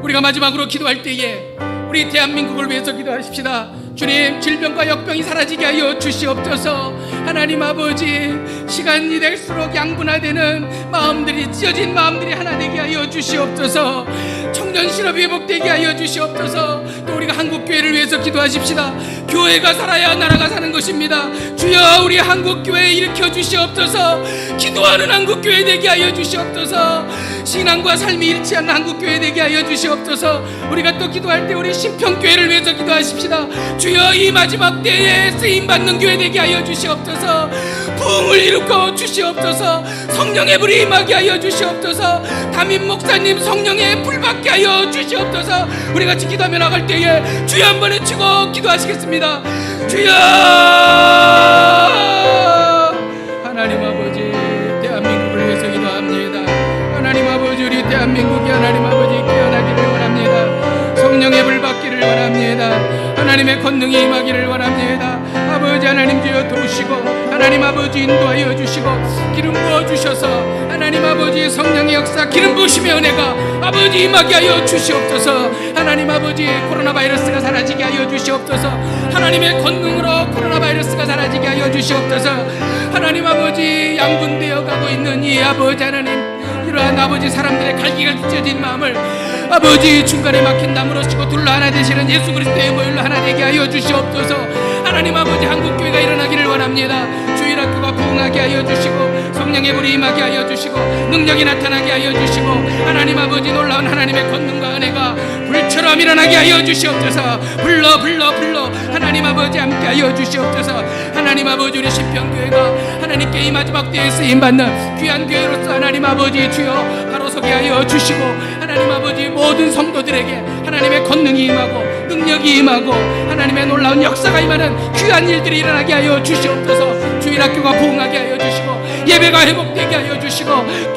우리가 마지막으로 기도할 때에 우리 대한민국을 위해서 기도하십시다. 주님 질병과 역병이 사라지게 하여 주시옵소서. 하나님 아버지 시간이 될수록 양분화되는 마음들이 찢어진 마음들이 하나 되게 하여 주시옵소서. 청년 실업이 회복되게 하여 주시옵소서. 또 우리가 한국교회를 위해서 기도하십시다. 교회가 살아야 나라가 사는 것입니다. 주여 우리 한국교회 일으켜 주시옵소서. 기도하는 한국교회 되게 하여 주시옵소서. 신앙과 삶이 일치하는 한국교회 되게 하여 주시옵소서. 우리가 또 기도할 때 우리 신평교회를 위해서 기도하십시다. 주여 이 마지막 때에 쓰임받는 교회 되게 하여 주시옵소서. 부흥을 일으켜 주시옵소서. 성령의 불이 임하게 하여 주시옵소서. 담임 목사님 성령의 불 받게 하여 주시옵소서. 우리 같이 기도하며 나갈 때에 주여 한번 외치고 기도하시겠습니다. 주여 하나님 아버지 대한민국을 위해서 기도합니다. 하나님 아버지 우리 대한민국이 하나님 아버지 깨어나기를 원합니다. 성령의 불 받기를 원합니다. 하나님의 권능이 임하기를 원합니다. 아버지 하나님 주여 도우시고 하나님 아버지 인도하여 주시고 기름 부어주셔서 하나님 아버지 성령의 역사 기름 부으심의 은혜가 아버지 임하게 하여 주시옵소서. 하나님 아버지 코로나 바이러스가 사라지게 하여 주시옵소서. 하나님의 권능으로 코로나 바이러스가 사라지게 하여 주시옵소서. 하나님 아버지 양분되어 가고 있는 이 아버지 하나님 이러한 아버지 사람들의 갈기가 찢어진 마음을 아버지 중간에 막힌 나무로 치고 둘러 하나 되시는 예수 그리스도의 모율로 하나 되게 하여 주시옵소서. 하나님 아버지 한국교회가 일어나기를 원합니다. 주일학교가 부흥하게 하여 주시고 성령의 불이 임하게 하여 주시고 능력이 나타나게 하여 주시고 하나님 아버지 놀라운 하나님의 권능과 은혜가 불처럼 일어나게 하여 주시옵소서. 불러 하나님 아버지 함께 하여 주시옵소서. 하나님 아버지 우리 신평교회가 하나님께 이 마지막 때에 쓰임받는 귀한 교회로서 하나님 아버지 주여 바로 서게 하여 주시고 하나님 아버지 모든 성도들에게 하나님의 권능이 임하고 능력이 임하고 하나님의 놀라운 역사가 임하는 귀한 일들이 일어나게 하여 주시옵소서. 주일학교가 부흥하게 하여 주시고 예배가 회복되게 하여 주시고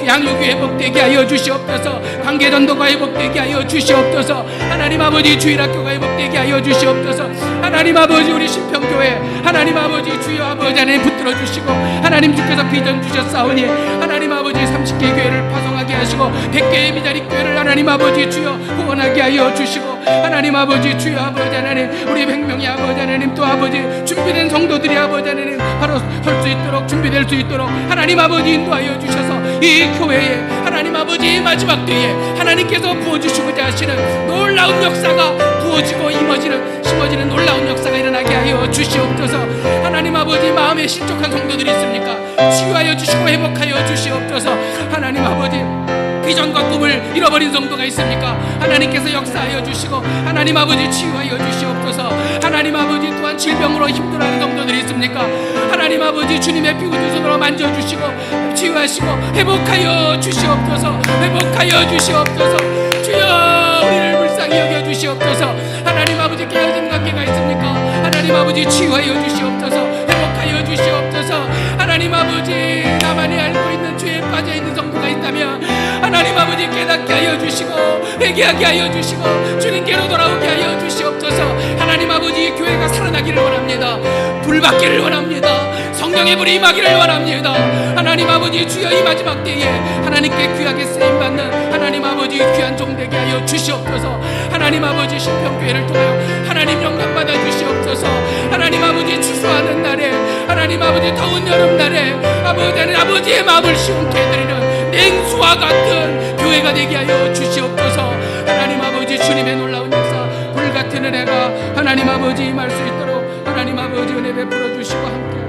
양육이 회복되게 하여 주시옵소서. 관계전도가 회복되게 하여 주시옵소서. 하나님 아버지 주일학교가 회복되게 하여 주시옵소서. 하나님 아버지 우리 신평교회 하나님 아버지 주여 아버지 하나님 붙들어 주시고 하나님 주께서 비전 주셨사오니 하나님 아버지 30개 교회를 파송하게 하시고 100개의 미자리 교회를 하나님 아버지 주여 후원하게 하여 주시고 하나님 아버지 주여 아버지 하나님 우리 100명의 아버지 하나님 또 아버지 준비된 성도들이 아버지 하나님 바로 설 수 있도록 준비될 수 있도록 하나님 아버지 인도하여 주셔서 이 교회에 하나님 아버지 마지막 때에 하나님께서 부어주시고자 하시는 놀라운 역사가 부어지고 심어지는 놀라운 역사가 일어나게 하여 주시옵소서. 하나님 아버지 마음에 실족한 성도들이 있습니까? 치유하여 주시고 회복하여 주시옵소서. 하나님 아버지 비전과 꿈을 잃어버린 성도가 있습니까? 하나님께서 역사하여 주시고 하나님 아버지 치유하여 주시옵소서. 하나님 아버지 또한 질병으로 힘들어하는 성도들이 있습니까? 하나님 아버지 주님의 피고두 손으로 만져주시고 치유하시고 회복하여 주시옵소서. 회복하여 주시옵소서. 주여 우리를 불쌍히 여겨 주시옵소서. 하나님 아버지 깨어진 관계가 있습니까? 하나님 아버지 치유하여 주시옵소서. 회복하여 주시옵소서. 하나님 아버지 나만이 알고 있는 죄에 빠져있는 성도가 있다면 하나님 아버지 깨닫게 하여 주시고 회개하게 하여 주시고 주님께로 돌아오게 하여 주시옵소서. 하나님 아버지 교회가 살아나기를 원합니다. 불 받기를 원합니다. 성령의 불이 임하기를 원합니다. 하나님 아버지 주여 이 마지막 때에 하나님께 귀하게 쓰임받는 하나님 아버지 귀한 종 되게 하여 주시옵소서. 하나님 아버지 신평교회를 통하여 하나님 영광 받아 주시옵소서. 하나님 아버지 추수하는 날에 하나님 아버지 더운 여름날에 아버지의 마음을 시원케 해드리는 냉수와 같은 교회가 되게 하여 주시옵소서. 하나님 아버지 주님의 놀라운 역사 불같은 은혜가 하나님 아버지 임할 수 있도록 하나님 아버지 은혜 베풀어 주시고 함께